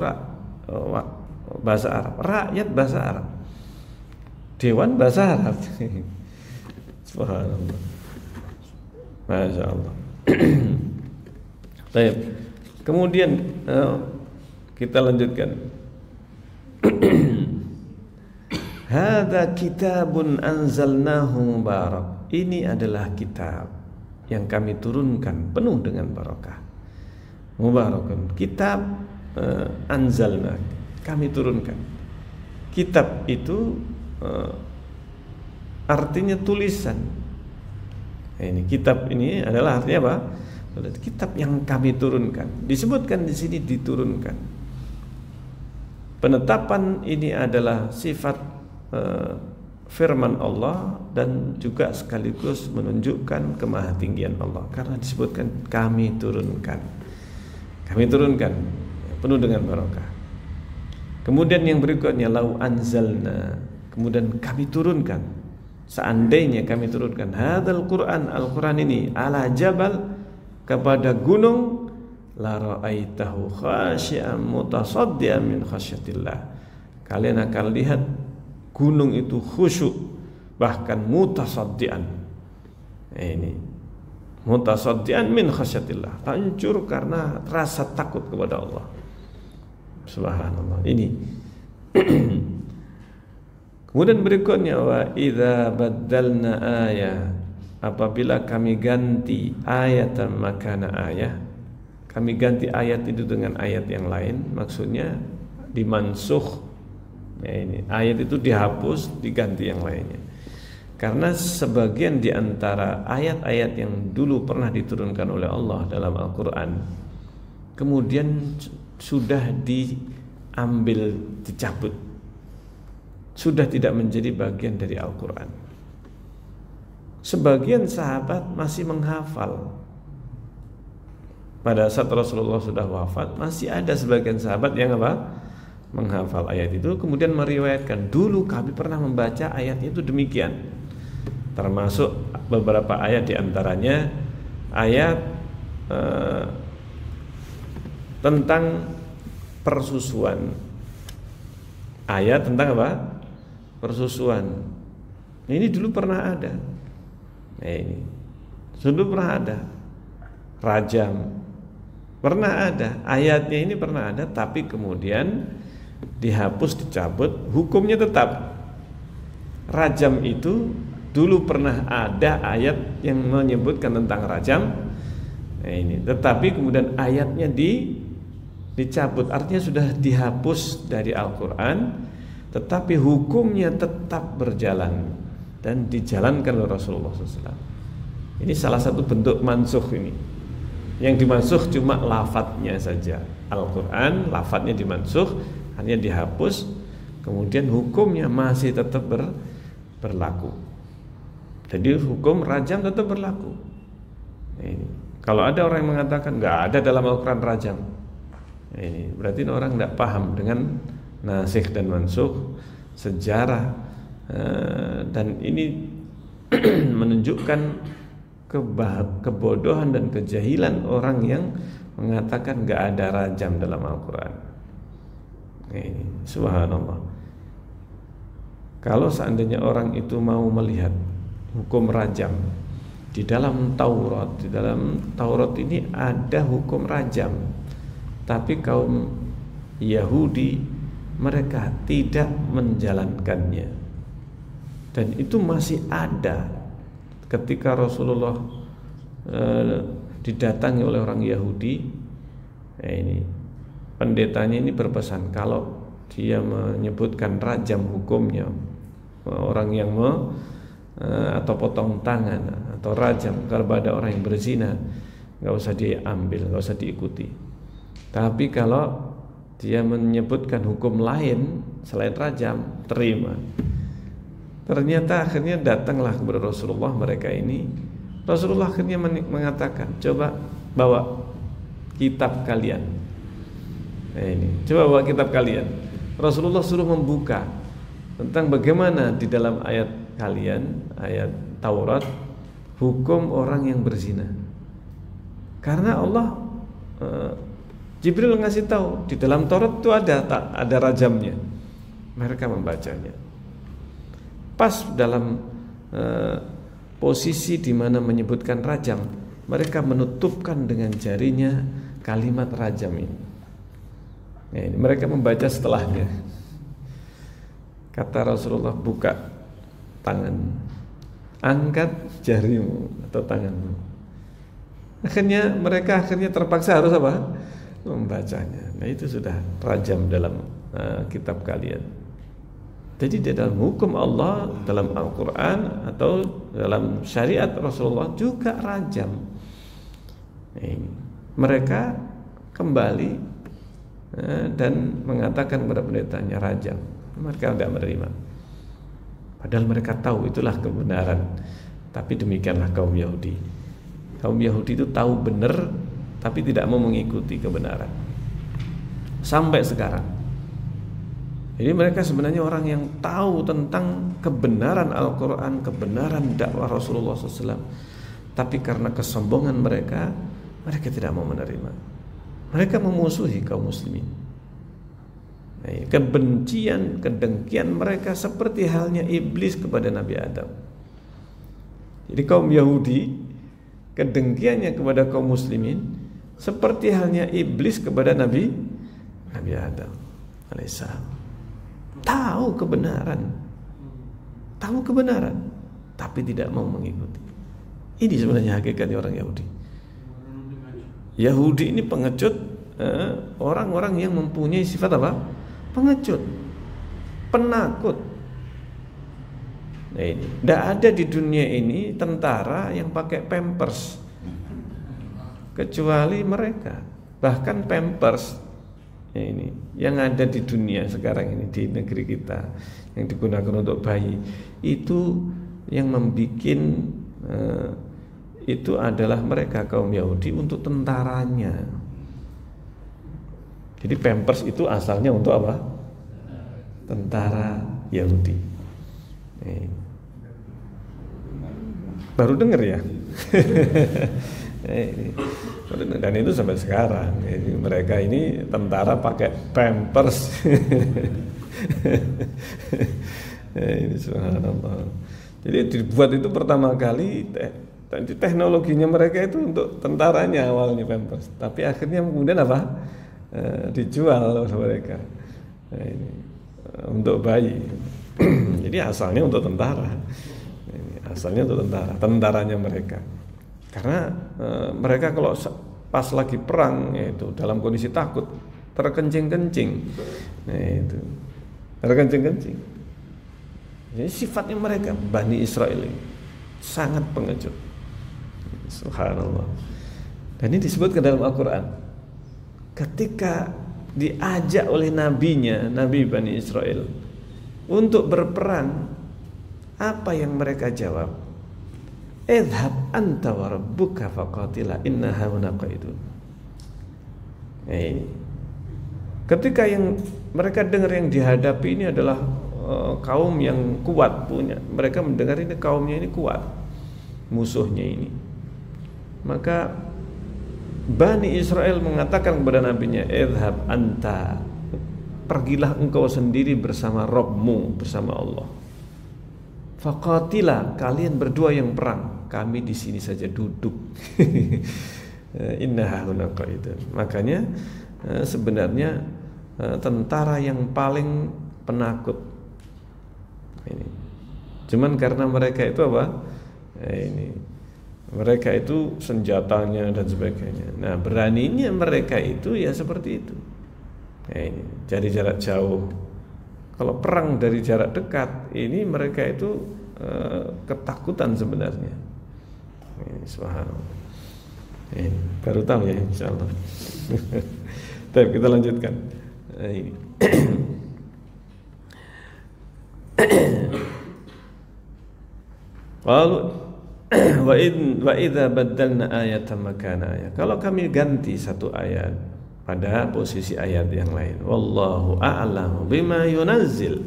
bahasa Arab, rakyat bahasa Arab, Dewan bahasa Arab. Subhanallah. Masya Allah. Baik. Kemudian kita lanjutkan. Hadza kitabun anzalnahu mubarak. Ini adalah kitab yang kami turunkan penuh dengan barakah. Mubarakun. Kitab anzalna, kami turunkan. Kitab itu artinya tulisan. Ini kitab ini adalah artinya apa? Kitab yang kami turunkan. Disebutkan di sini diturunkan. Penetapan ini adalah sifat firman Allah dan juga sekaligus menunjukkan kemahatinggian Allah karena disebutkan kami turunkan. Kami turunkan penuh dengan barakah. Kemudian yang berikutnya lau anzalna, kemudian kami turunkan. Seandainya kami turunkan hadzal Quran, Al-Quran ini ala jabal, kepada gunung, la ra'aitahu khasyi'an mutasaddian min khasyatillah. Kalian akan lihat gunung itu khusyuk, bahkan mutasaddian. Ini mutasaddian min khasyatillah, hancur karena rasa takut kepada Allah. Subhanallah. Ini. Kemudian berikutnya wa idza baddalna ayah, apabila kami ganti ayatan makana ayah, kami ganti ayat itu dengan ayat yang lain, maksudnya dimansukh. Ya, ini ayat itu dihapus, diganti yang lainnya. Karena sebagian di antara ayat-ayat yang dulu pernah diturunkan oleh Allah dalam Al-Quran kemudian sudah diambil, dicabut, sudah tidak menjadi bagian dari Al-Quran. Sebagian sahabat masih menghafal. Pada saat Rasulullah sudah wafat, masih ada sebagian sahabat yang apa? Menghafal ayat itu, kemudian meriwayatkan, dulu kami pernah membaca ayat itu demikian. Termasuk beberapa ayat, diantaranya ayat tentang persusuan. Ayat tentang apa? Persusuan. Ini dulu pernah ada. Ini dulu pernah ada. Rajam pernah ada. Ayatnya ini pernah ada, tapi kemudian dihapus, dicabut. Hukumnya tetap. Rajam itu dulu pernah ada ayat yang menyebutkan tentang rajam. Ini, tetapi kemudian ayatnya dicabut, artinya sudah dihapus dari Al-Quran, tetapi hukumnya tetap berjalan dan dijalankan oleh Rasulullah SAW. Ini salah satu bentuk mansukh ini. Yang dimansukh cuma lafadznya saja. Al-Quran lafadznya dimansukh, hanya dihapus, kemudian hukumnya masih tetap berlaku. Jadi hukum rajam tetap berlaku. Ini. Kalau ada orang yang mengatakan nggak ada dalam Al-Quran rajam, ini berarti orang tidak paham dengan nasikh dan mansukh, sejarah, dan ini menunjukkan kebodohan dan kejahilan orang yang mengatakan nggak ada rajam dalam Al-Quran. Ini, subhanallah. Kalau seandainya orang itu mau melihat hukum rajam di dalam Taurat ini ada hukum rajam, tapi kaum Yahudi mereka tidak menjalankannya, dan itu masih ada ketika Rasulullah didatangi oleh orang Yahudi. Ini pendetanya ini berpesan, kalau dia menyebutkan rajam hukumnya, orang yang atau potong tangan atau rajam kepada orang yang berzina, nggak usah diambil, nggak usah diikuti. Tapi kalau dia menyebutkan hukum lain selain rajam, terima. Ternyata akhirnya datanglah kepada Rasulullah mereka ini. Rasulullah akhirnya mengatakan, coba bawa kitab kalian. Ini, coba bawa kitab kalian. Rasulullah suruh membuka tentang bagaimana di dalam ayat kalian, ayat Taurat, hukum orang yang berzina. Karena Allah Jibril ngasih tahu di dalam Taurat itu ada rajamnya. Mereka membacanya. Pas dalam posisi di mana menyebutkan rajam, mereka menutupkan dengan jarinya kalimat rajam ini. Nah, ini mereka membaca setelahnya. Kata Rasulullah, buka tangan, angkat jarimu atau tanganmu. Akhirnya mereka terpaksa harus apa? Membacanya. Nah, itu sudah rajam dalam kitab kalian. Jadi di dalam hukum Allah, dalam Al-Quran atau dalam syariat Rasulullah juga rajam. Mereka kembali dan mengatakan kepada pendetanya rajam. Mereka tidak menerima. Padahal mereka tahu itulah kebenaran. Tapi demikianlah kaum Yahudi. Kaum Yahudi itu tahu benar, tapi tidak mau mengikuti kebenaran. Sampai sekarang. Jadi mereka sebenarnya orang yang tahu tentang kebenaran Al-Quran, kebenaran dakwah Rasulullah SAW. Tapi karena kesombongan mereka tidak mau menerima. Mereka memusuhi kaum muslimin. Kebencian, kedengkian mereka seperti halnya iblis kepada Nabi Adam. Jadi kaum Yahudi, kedengkiannya kepada kaum muslimin seperti halnya iblis kepada Nabi Adam alaihissalam. Tahu kebenaran, tapi tidak mau mengikuti. Ini sebenarnya hakikatnya orang Yahudi. Yahudi ini pengecut, orang-orang yang mempunyai sifat apa? Pengecut, penakut. Nah, ini tidak ada di dunia ini tentara yang pakai pampers, kecuali mereka. Bahkan pampers ini yang ada di dunia sekarang ini, di negeri kita, yang digunakan untuk bayi, itu yang membuat itu adalah mereka kaum Yahudi untuk tentaranya. Jadi pampers itu asalnya untuk apa? Tentara Yahudi. Baru dengar ya? Dan itu sampai sekarang. Jadi mereka ini tentara pakai pampers. Ini subhanallah. Jadi dibuat itu pertama kali, teknologinya mereka itu untuk tentaranya awalnya pampers. Tapi akhirnya kemudian apa? Dijual oleh mereka. Nah, ini untuk bayi. Jadi asalnya untuk tentara. Asalnya untuk tentaranya mereka. Karena mereka kalau pas lagi perang, yaitu dalam kondisi takut, terkencing-kencing. Nah, itu terkencing-kencing. Jadi sifatnya mereka Bani Israel ini sangat pengecut. Subhanallah. Dan ini disebutkan dalam Al-Quran. Ketika diajak oleh nabinya, Nabi Bani Israel, untuk berperang, apa yang mereka jawab? Idhab anta wa rabbuka faqatila inna hauna qaidun. Ketika yang mereka dengar yang dihadapi ini adalah kaum yang kuat punya, mereka mendengar ini kaumnya ini kuat, musuhnya ini. Maka Bani Israel mengatakan kepada nabinya, idhab anta, pergilah engkau sendiri bersama Rabbmu, bersama Allah. Faqatila, kalian berdua yang perang, kami di sini saja duduk. Innaha huna qaidun. Makanya sebenarnya tentara yang paling penakut ini. Cuman karena mereka itu apa? Mereka itu senjatanya dan sebagainya. Nah, beraninya mereka itu ya seperti itu. Dari jarak jauh. Kalau perang dari jarak dekat, ini mereka itu ketakutan sebenarnya. Subhanallah. Baru tahu ya, insyaallah. Baik, kita lanjutkan. Ini. Lalu wa idza baddalna ayatan makana ayat. Kalau kami ganti satu ayat pada posisi ayat yang lain, wallahu a'lamu bima yunazzil.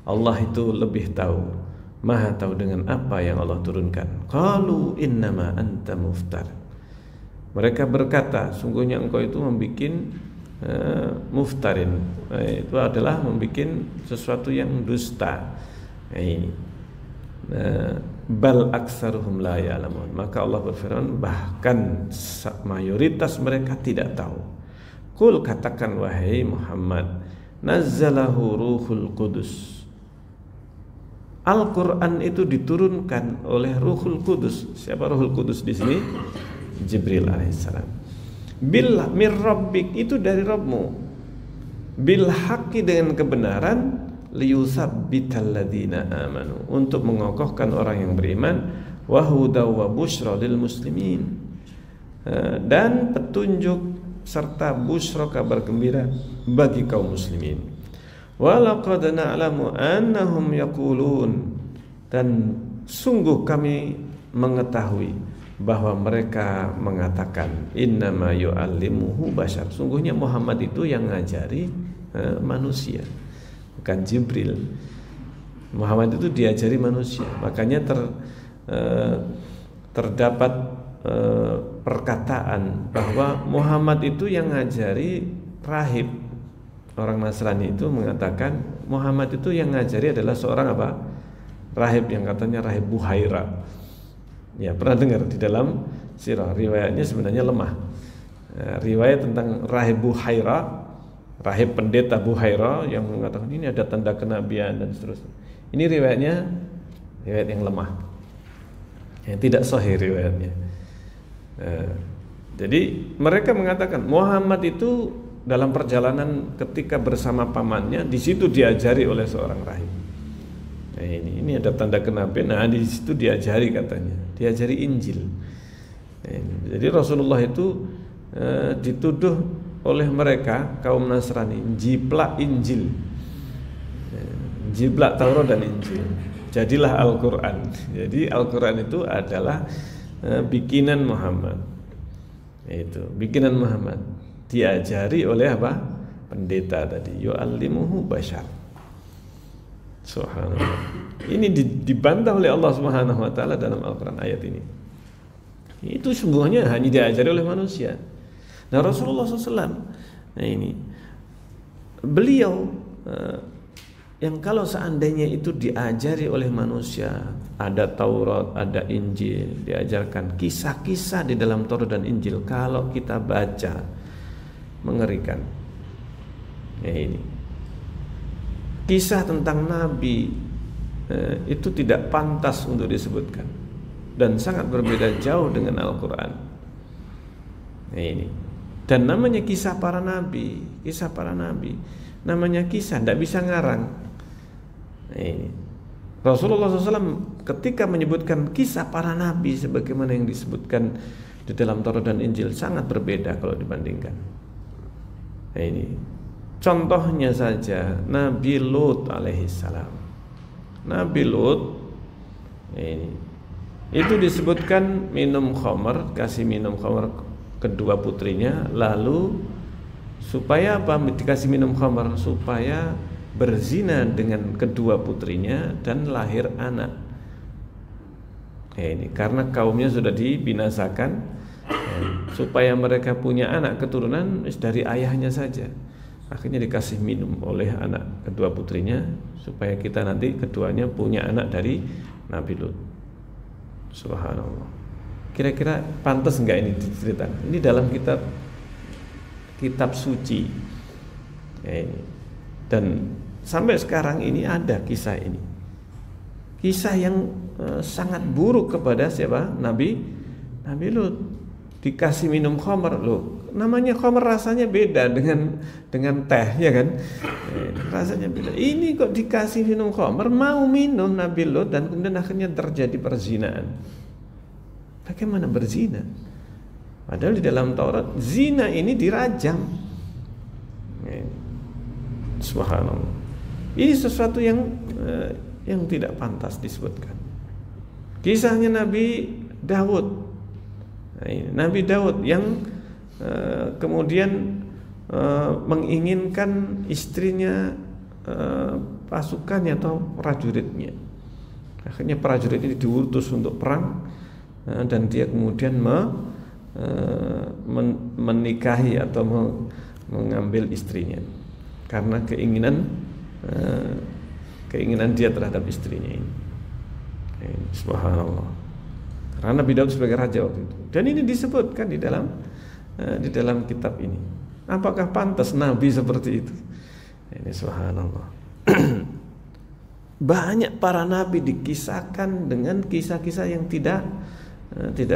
Allah itu lebih tahu, maha tahu dengan apa yang Allah turunkan. Qalu innama anta muftar. Mereka berkata, sungguhnya engkau itu membuat muftarin, itu adalah membuat sesuatu yang dusta. Nah, bal aktsaruhum la ya'lamun. Maka Allah berfirman, bahkan mayoritas mereka tidak tahu. Qul, katakan wahai Muhammad, nazzalahu ruhul qudus. Al-Quran itu diturunkan oleh Ruhul Qudus. Siapa Ruhul Qudus di sini? Jibril alaihissalam. Bil mir rabbik, itu dari Rabbmu. Bil haqqi, dengan kebenaran, liyusabbital ladzina amanu, untuk mengokohkan orang yang beriman, wa hudaw wa busyra lil muslimin, dan petunjuk serta busyra, kabar gembira bagi kaum muslimin. Walaqad na'lamu annahum yaqulun, dan sungguh kami mengetahui bahwa mereka mengatakan, innama yu'allimuhu bashar, sungguhnya Muhammad itu yang ngajari manusia, bukan Jibril. Muhammad itu diajari manusia. Makanya terdapat perkataan bahwa Muhammad itu yang ngajari rahib. Orang Nasrani itu mengatakan Muhammad itu yang ngajari adalah seorang apa? Rahib, yang katanya rahib Buhaira. Ya, pernah dengar di dalam sirah, riwayatnya sebenarnya lemah. Riwayat tentang rahib Buhaira, rahib pendeta Buhaira yang mengatakan ini ada tanda kenabian dan seterusnya. Ini riwayatnya riwayat yang lemah, yang tidak sahih riwayatnya. Jadi mereka mengatakan Muhammad itu dalam perjalanan ketika bersama pamannya, di situ diajari oleh seorang rahib. Nah, ini ada tanda kenabian. Nah, di situ diajari, katanya diajari Injil. Nah, jadi Rasulullah itu dituduh oleh mereka kaum Nasrani jiplak Injil, jiplak Taurat dan Injil, jadilah Al-Quran. Jadi Al-Quran itu adalah bikinan Muhammad. Itu bikinan Muhammad, diajari oleh apa? Pendeta tadi, yu'allimuhu bashar. Subhanallah. Ini dibantah oleh Allah Subhanahu wa taala dalam Al-Qur'an ayat ini. Itu sungguhnya hanya diajari oleh manusia. Nah, Rasulullah SAW, nah ini beliau yang kalau seandainya itu diajari oleh manusia, ada Taurat, ada Injil, diajarkan kisah-kisah di dalam Taurat dan Injil, kalau kita baca mengerikan. Ya, ini kisah tentang Nabi itu tidak pantas untuk disebutkan dan sangat berbeda jauh dengan Al-Quran. Nah, ini, dan namanya kisah para nabi, kisah para nabi, namanya kisah, tidak bisa ngarang. Nah, ini Rasulullah SAW ketika menyebutkan kisah para nabi sebagaimana yang disebutkan di dalam Taurat dan Injil sangat berbeda kalau dibandingkan. Nah, ini contohnya saja Nabi Lut alaihissalam. Nabi Lut ini itu disebutkan minum khamar, kasih minum khamar kedua putrinya, lalu supaya apa? Dikasih minum khamar supaya berzina dengan kedua putrinya dan lahir anak. Ini karena kaumnya sudah dibinasakan, supaya mereka punya anak keturunan dari ayahnya saja. Akhirnya dikasih minum oleh anak kedua putrinya supaya kita nanti keduanya punya anak dari Nabi Lut. Subhanallah. Kira-kira pantas enggak ini diceritakan? Ini dalam kitab suci. Ya, ini. Dan sampai sekarang ini ada kisah ini. Kisah yang sangat buruk kepada siapa? Nabi Lut. Dikasih minum khamar, loh. Namanya khamar rasanya beda dengan teh, ya kan? Rasanya beda. Ini kok dikasih minum khamar, mau minum Nabi Lut, dan kemudian akhirnya terjadi perzinaan. Bagaimana berzina? Padahal di dalam Taurat zina ini dirajam. Subhanallah. Ini sesuatu yang tidak pantas disebutkan. Kisahnya Nabi Daud. Nah, Nabi Daud yang kemudian menginginkan istrinya pasukannya atau prajuritnya. Akhirnya prajurit ini diutus untuk perang, dan dia kemudian menikahi atau mengambil istrinya karena keinginan dia terhadap istrinya ini. Subhanallah. Karena Nabi Daud sebagai raja waktu itu. Dan ini disebutkan di dalam kitab ini. Apakah pantas Nabi seperti itu? Ini subhanallah. Banyak para nabi dikisahkan dengan kisah-kisah yang tidak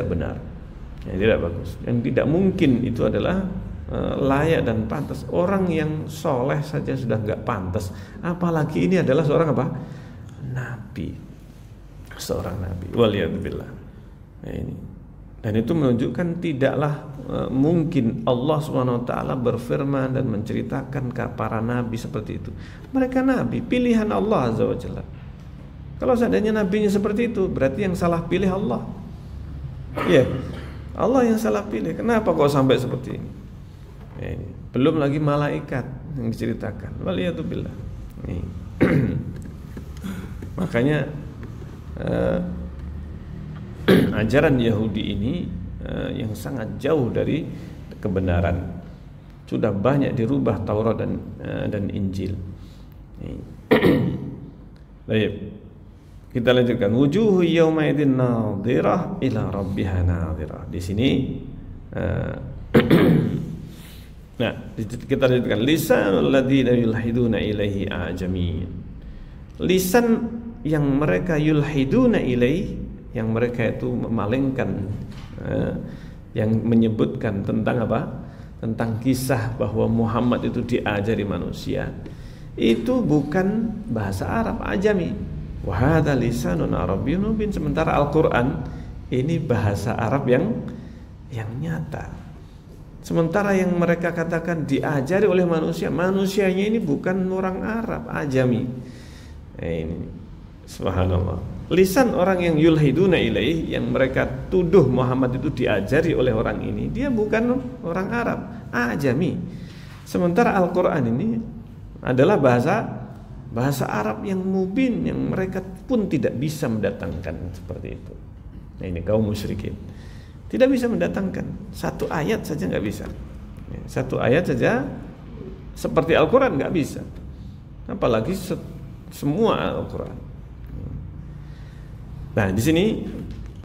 benar, yang tidak bagus, yang tidak mungkin itu adalah layak dan pantas. Orang yang soleh saja sudah nggak pantas, apalagi ini adalah seorang apa? Nabi, seorang nabi. Waliyadzubillah. Nah, ini. Dan itu menunjukkan tidaklah mungkin Allah Subhanahu wa taala berfirman dan menceritakan ke para nabi seperti itu. Mereka nabi, pilihan Allah Azza wa Jalla. Kalau seandainya nabinya seperti itu, berarti yang salah pilih Allah. Iya. Allah yang salah pilih. Kenapa kok sampai seperti ini? Ya, ini. Belum lagi malaikat yang diceritakan. Waliyadzubillah. Makanya ajaran Yahudi ini yang sangat jauh dari kebenaran. Sudah banyak dirubah Taurat dan Injil. Baik. Kita lanjutkan. Wujuhu yawma idzin nadhirah ila rabbiha nadhirah. Di sini nah, kita lanjutkan. Lisanul ladzina yulhiduna ilaihi ajami. Lisan yang mereka yulhiduna ilaihi, yang mereka itu memalingkan, yang menyebutkan tentang apa? Tentang kisah bahwa Muhammad itu diajari manusia. Itu bukan bahasa Arab, ajami. Wa hadza lisanun arabiyyun mubin. Sementara Al-Qur'an ini bahasa Arab yang nyata. Sementara yang mereka katakan diajari oleh manusia, manusianya ini bukan orang Arab, ajami. Ini subhanallah. Lisan orang yang yulhiduna ilaih, yang mereka tuduh Muhammad itu diajari oleh orang ini, dia bukan orang Arab, ajami. Sementara Al-Quran ini adalah bahasa Arab yang mubin, yang mereka pun tidak bisa mendatangkan seperti itu. Nah, ini kaum musyrikin tidak bisa mendatangkan satu ayat saja, nggak bisa. Satu ayat saja seperti Al-Quran nggak bisa, apalagi semua Al-Quran. Nah, di sini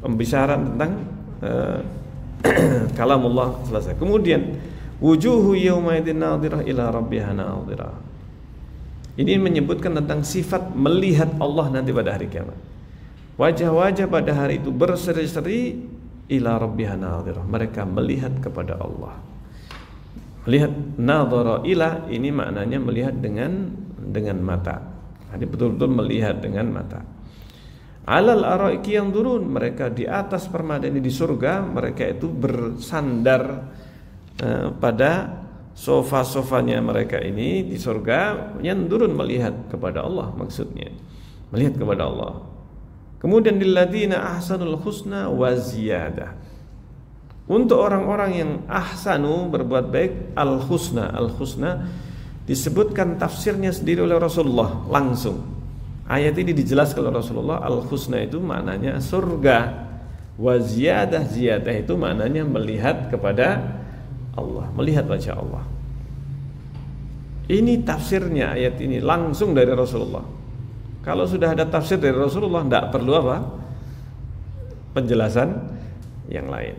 pembicaraan tentang kalamullah selesai. Kemudian wujuhu yauma idzin nadhirah ila rabbiha nadhirah. Ini menyebutkan tentang sifat melihat Allah nanti pada hari kiamat. Wajah-wajah pada hari itu berseri-seri ila rabbiha nadhirah. Mereka melihat kepada Allah. Melihat nadhara ila ini maknanya melihat dengan mata. Jadi betul-betul melihat dengan mata. Alal araiki yang turun, mereka di atas permadani di surga, mereka itu bersandar pada sofa-sofanya mereka ini di surga, yang turun melihat kepada Allah, maksudnya melihat kepada Allah. Kemudian lilladzina ahsanul husna wa ziyadah. Untuk orang-orang yang ahsanu, berbuat baik, al-husna disebutkan tafsirnya sendiri oleh Rasulullah langsung. Ayat ini dijelaskan oleh Rasulullah, al-husna itu maknanya surga, wa ziyadah itu maknanya melihat kepada Allah, melihat wajah Allah. Ini tafsirnya ayat ini langsung dari Rasulullah. Kalau sudah ada tafsir dari Rasulullah, tidak perlu apa? Penjelasan yang lain.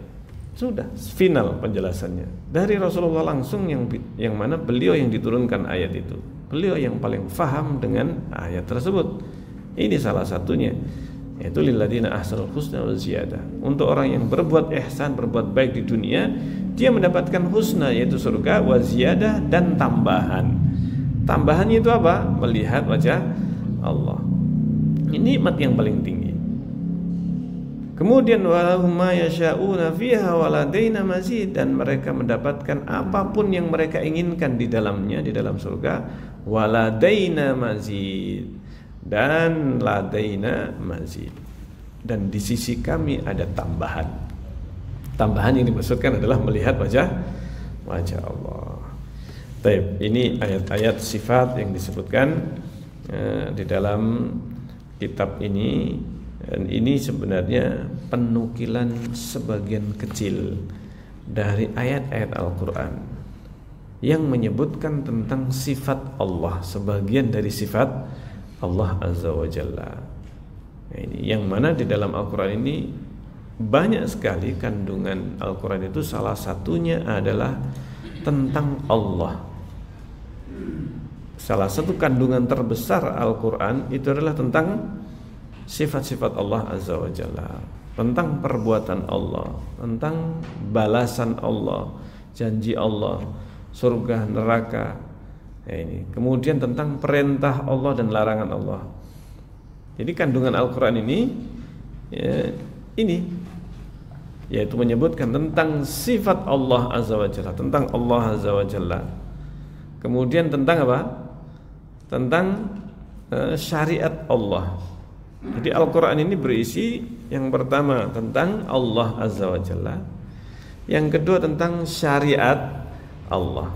Sudah final penjelasannya dari Rasulullah langsung, yang mana beliau yang diturunkan ayat itu. Beliau yang paling faham dengan ayat tersebut. Ini salah satunya, yaitu lilladzina ahsanul husna wa ziyadah. Untuk orang yang berbuat ihsan, berbuat baik di dunia, dia mendapatkan husna, yaitu surga, wa ziyadah, dan tambahan. Tambahannya itu apa? Melihat wajah Allah. Ini nikmat yang paling tinggi. Kemudian walahum ma yasha'una fiha waladaina mazid, dan mereka mendapatkan apapun yang mereka inginkan di dalamnya, di dalam surga. Waladaina mazid, dan ladaina mazid, dan di sisi kami ada tambahan. Tambahan yang dimaksudkan adalah melihat wajah Allah. Baik, ini ayat-ayat sifat yang disebutkan di dalam kitab ini. Dan ini sebenarnya penukilan sebagian kecil dari ayat-ayat Al-Quran yang menyebutkan tentang sifat Allah, sebagian dari sifat Allah Azza wa Jalla. Ini yang mana di dalam Al-Quran ini banyak sekali kandungan Al-Quran itu, salah satunya adalah tentang Allah. Salah satu kandungan terbesar Al-Quran itu adalah tentang sifat-sifat Allah Azza wa Jalla, tentang perbuatan Allah, tentang balasan Allah, janji Allah, surga, neraka. Ini kemudian tentang perintah Allah dan larangan Allah. Jadi kandungan Al-Quran ini yaitu menyebutkan tentang sifat Allah Azza wa Jalla, tentang Allah Azza wa Jalla. Kemudian tentang apa? Tentang syariat Allah. Jadi Al-Quran ini berisi yang pertama tentang Allah Azza wa Jalla, yang kedua tentang syariat Allah,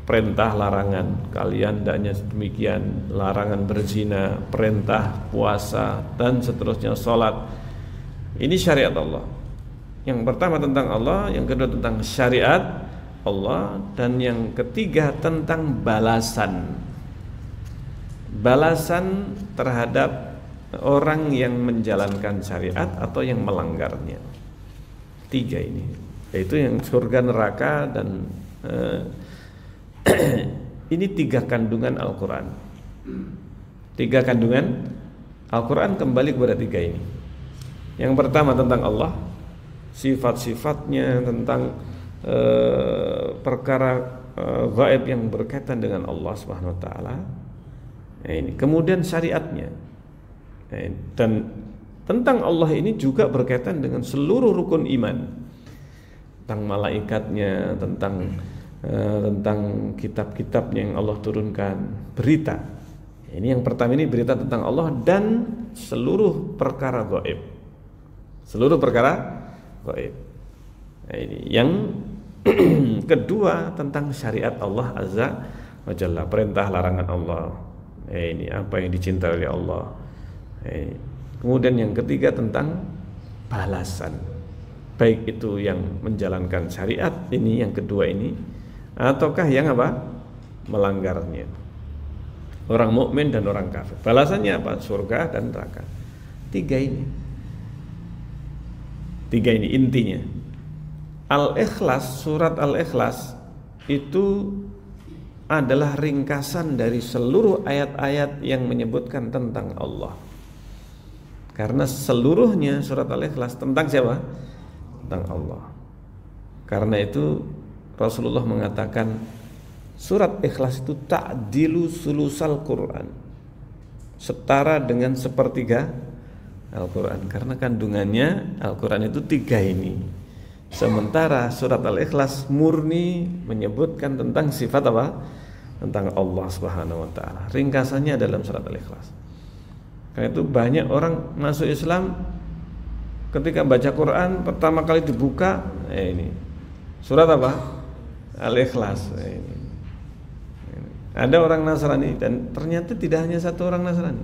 perintah larangan, kalian hendaknya demikian, larangan berzina, perintah puasa dan seterusnya, salat. Ini syariat Allah. Yang pertama tentang Allah, yang kedua tentang syariat Allah, dan yang ketiga tentang balasan terhadap orang yang menjalankan syariat atau yang melanggarnya. Tiga ini, yaitu yang surga, neraka, dan ini tiga kandungan Al-Quran. Tiga kandungan Al-Quran kembali kepada tiga ini. Yang pertama tentang Allah, sifat-sifatnya, tentang perkara gaib yang berkaitan dengan Allah Subhanahu wa taala. Ini kemudian syariatnya. Dan tentang Allah ini juga berkaitan dengan seluruh rukun iman, tentang malaikatnya, tentang kitab-kitab yang Allah turunkan, berita. Ini yang pertama, ini berita tentang Allah dan seluruh perkara gaib. Seluruh perkara gaib. Nah, ini yang kedua tentang syariat Allah Azza wa Jalla, perintah larangan Allah. Ini apa yang dicintai oleh Allah. Kemudian yang ketiga tentang balasan, baik itu yang menjalankan syariat ini, yang kedua ini, ataukah yang apa? Melanggarnya. Orang mukmin dan orang kafir. Balasannya apa? Surga dan neraka. Tiga ini intinya. Al-Ikhlas, surat Al-Ikhlas itu adalah ringkasan dari seluruh ayat-ayat yang menyebutkan tentang Allah. Karena seluruhnya surat Al-Ikhlas tentang siapa? Tentang Allah. Karena itu Rasulullah mengatakan surat Ikhlas itu ta'dilu sulusal Quran, setara dengan sepertiga Al-Quran. Karena kandungannya Al-Quran itu tiga ini. Sementara surat Al-Ikhlas murni menyebutkan tentang sifat apa? Tentang Allah Subhanahu wa taala. Ringkasannya dalam surat Al-Ikhlas. Karena itu banyak orang masuk Islam ketika baca Quran pertama kali dibuka ini surat apa? Al-Ikhlas. Ini. Ada orang Nasrani dan ternyata tidak hanya satu orang Nasrani.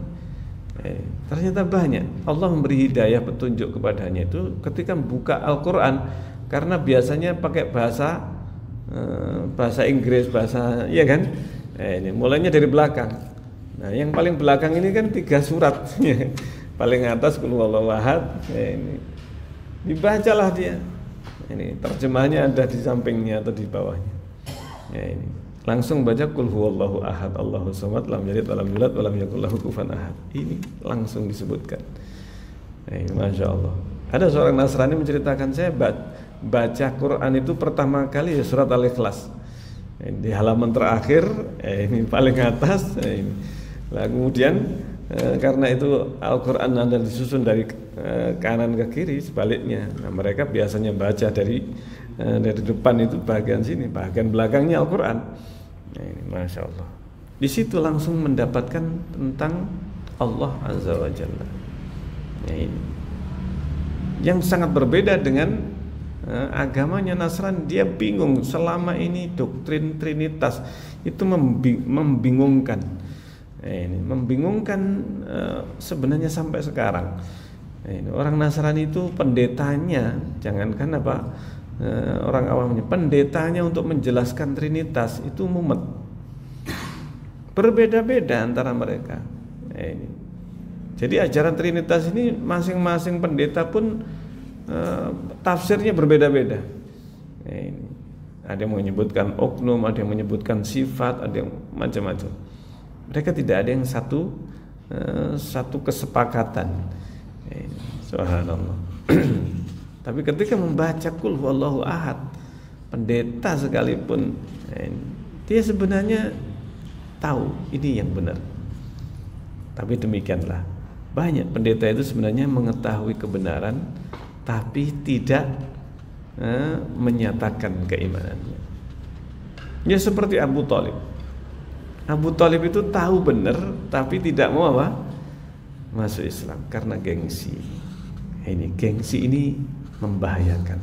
Ternyata banyak. Allah memberi hidayah petunjuk kepadanya itu ketika membuka Al-Quran, karena biasanya pakai bahasa Inggris, iya kan? Ini mulainya dari belakang. Nah, yang paling belakang ini kan 3 surat. Paling atas Qul huwallahu ahad. Ini dibacalah dia. Ini terjemahnya ada di sampingnya atau di bawahnya. Ini langsung baca Qul huwallahu ahad, Allahus samad, lam yalid walam yulad walam yakul lahu kufuwan ahad. Ini langsung disebutkan. Masya Allah. Ada seorang Nasrani menceritakan, saya baca Quran itu pertama kali ya surat Al-Ikhlas. Di halaman terakhir, ini paling atas. Nah, kemudian karena itu Al-Quran ada disusun dari kanan ke kiri, sebaliknya. Nah, mereka biasanya baca dari depan itu bagian sini, bagian belakangnya Al-Quran. Nah, ini Masya Allah. Di situ langsung mendapatkan tentang Allah Azza wa Jalla. Nah, ini yang sangat berbeda dengan agamanya Nasrani. Dia bingung selama ini doktrin Trinitas itu membingungkan. Ini membingungkan sebenarnya sampai sekarang. Ini orang Nasrani itu pendetanya, jangankan apa orang awamnya, pendetanya untuk menjelaskan Trinitas itu mumet. Berbeda-beda antara mereka. Ini Jadi ajaran Trinitas ini masing-masing pendeta pun tafsirnya berbeda-beda. Ada yang menyebutkan oknum, ada yang menyebutkan sifat, ada yang macam-macam. Mereka tidak ada yang satu kesepakatan. Subhanallah. Tapi ketika membaca Qul huwallahu ahad, pendeta sekalipun dia sebenarnya tahu ini yang benar. Tapi demikianlah, banyak pendeta itu sebenarnya mengetahui kebenaran tapi tidak menyatakan keimanannya. Ya seperti Abu Thalib. Abu Thalib itu tahu benar tapi tidak mau apa? Masuk Islam karena gengsi. Ini gengsi ini membahayakan.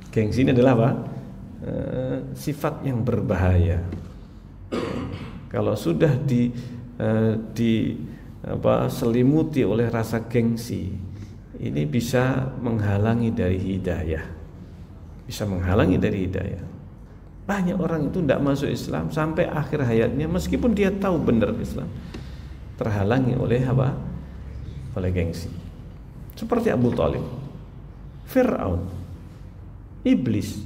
Gengsi ini adalah apa? Sifat yang berbahaya. Kalau sudah selimuti oleh rasa gengsi, ini bisa menghalangi dari hidayah. Bisa menghalangi dari hidayah. Banyak orang itu tidak masuk Islam sampai akhir hayatnya, meskipun dia tahu benar Islam, terhalangi oleh apa? Oleh gengsi. Seperti Abu Thalib, Fir'aun, iblis,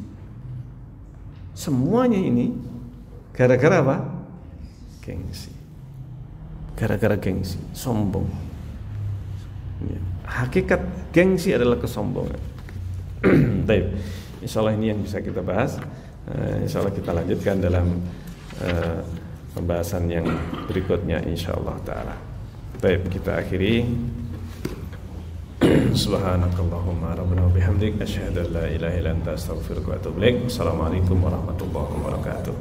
semuanya ini gara-gara apa? Gengsi. Gara-gara gengsi, sombong. Hakikat gengsi adalah kesombongan. Baik, insyaallah ini yang bisa kita bahas. Insyaallah kita lanjutkan dalam pembahasan yang berikutnya insyaallah taala. Baik, kita akhiri. Subhanakallahumma rabbana wa bihamdik asyhadu an la ilaha illa anta astaghfiruka wa atubu ilaik. Assalamualaikum warahmatullahi wabarakatuh.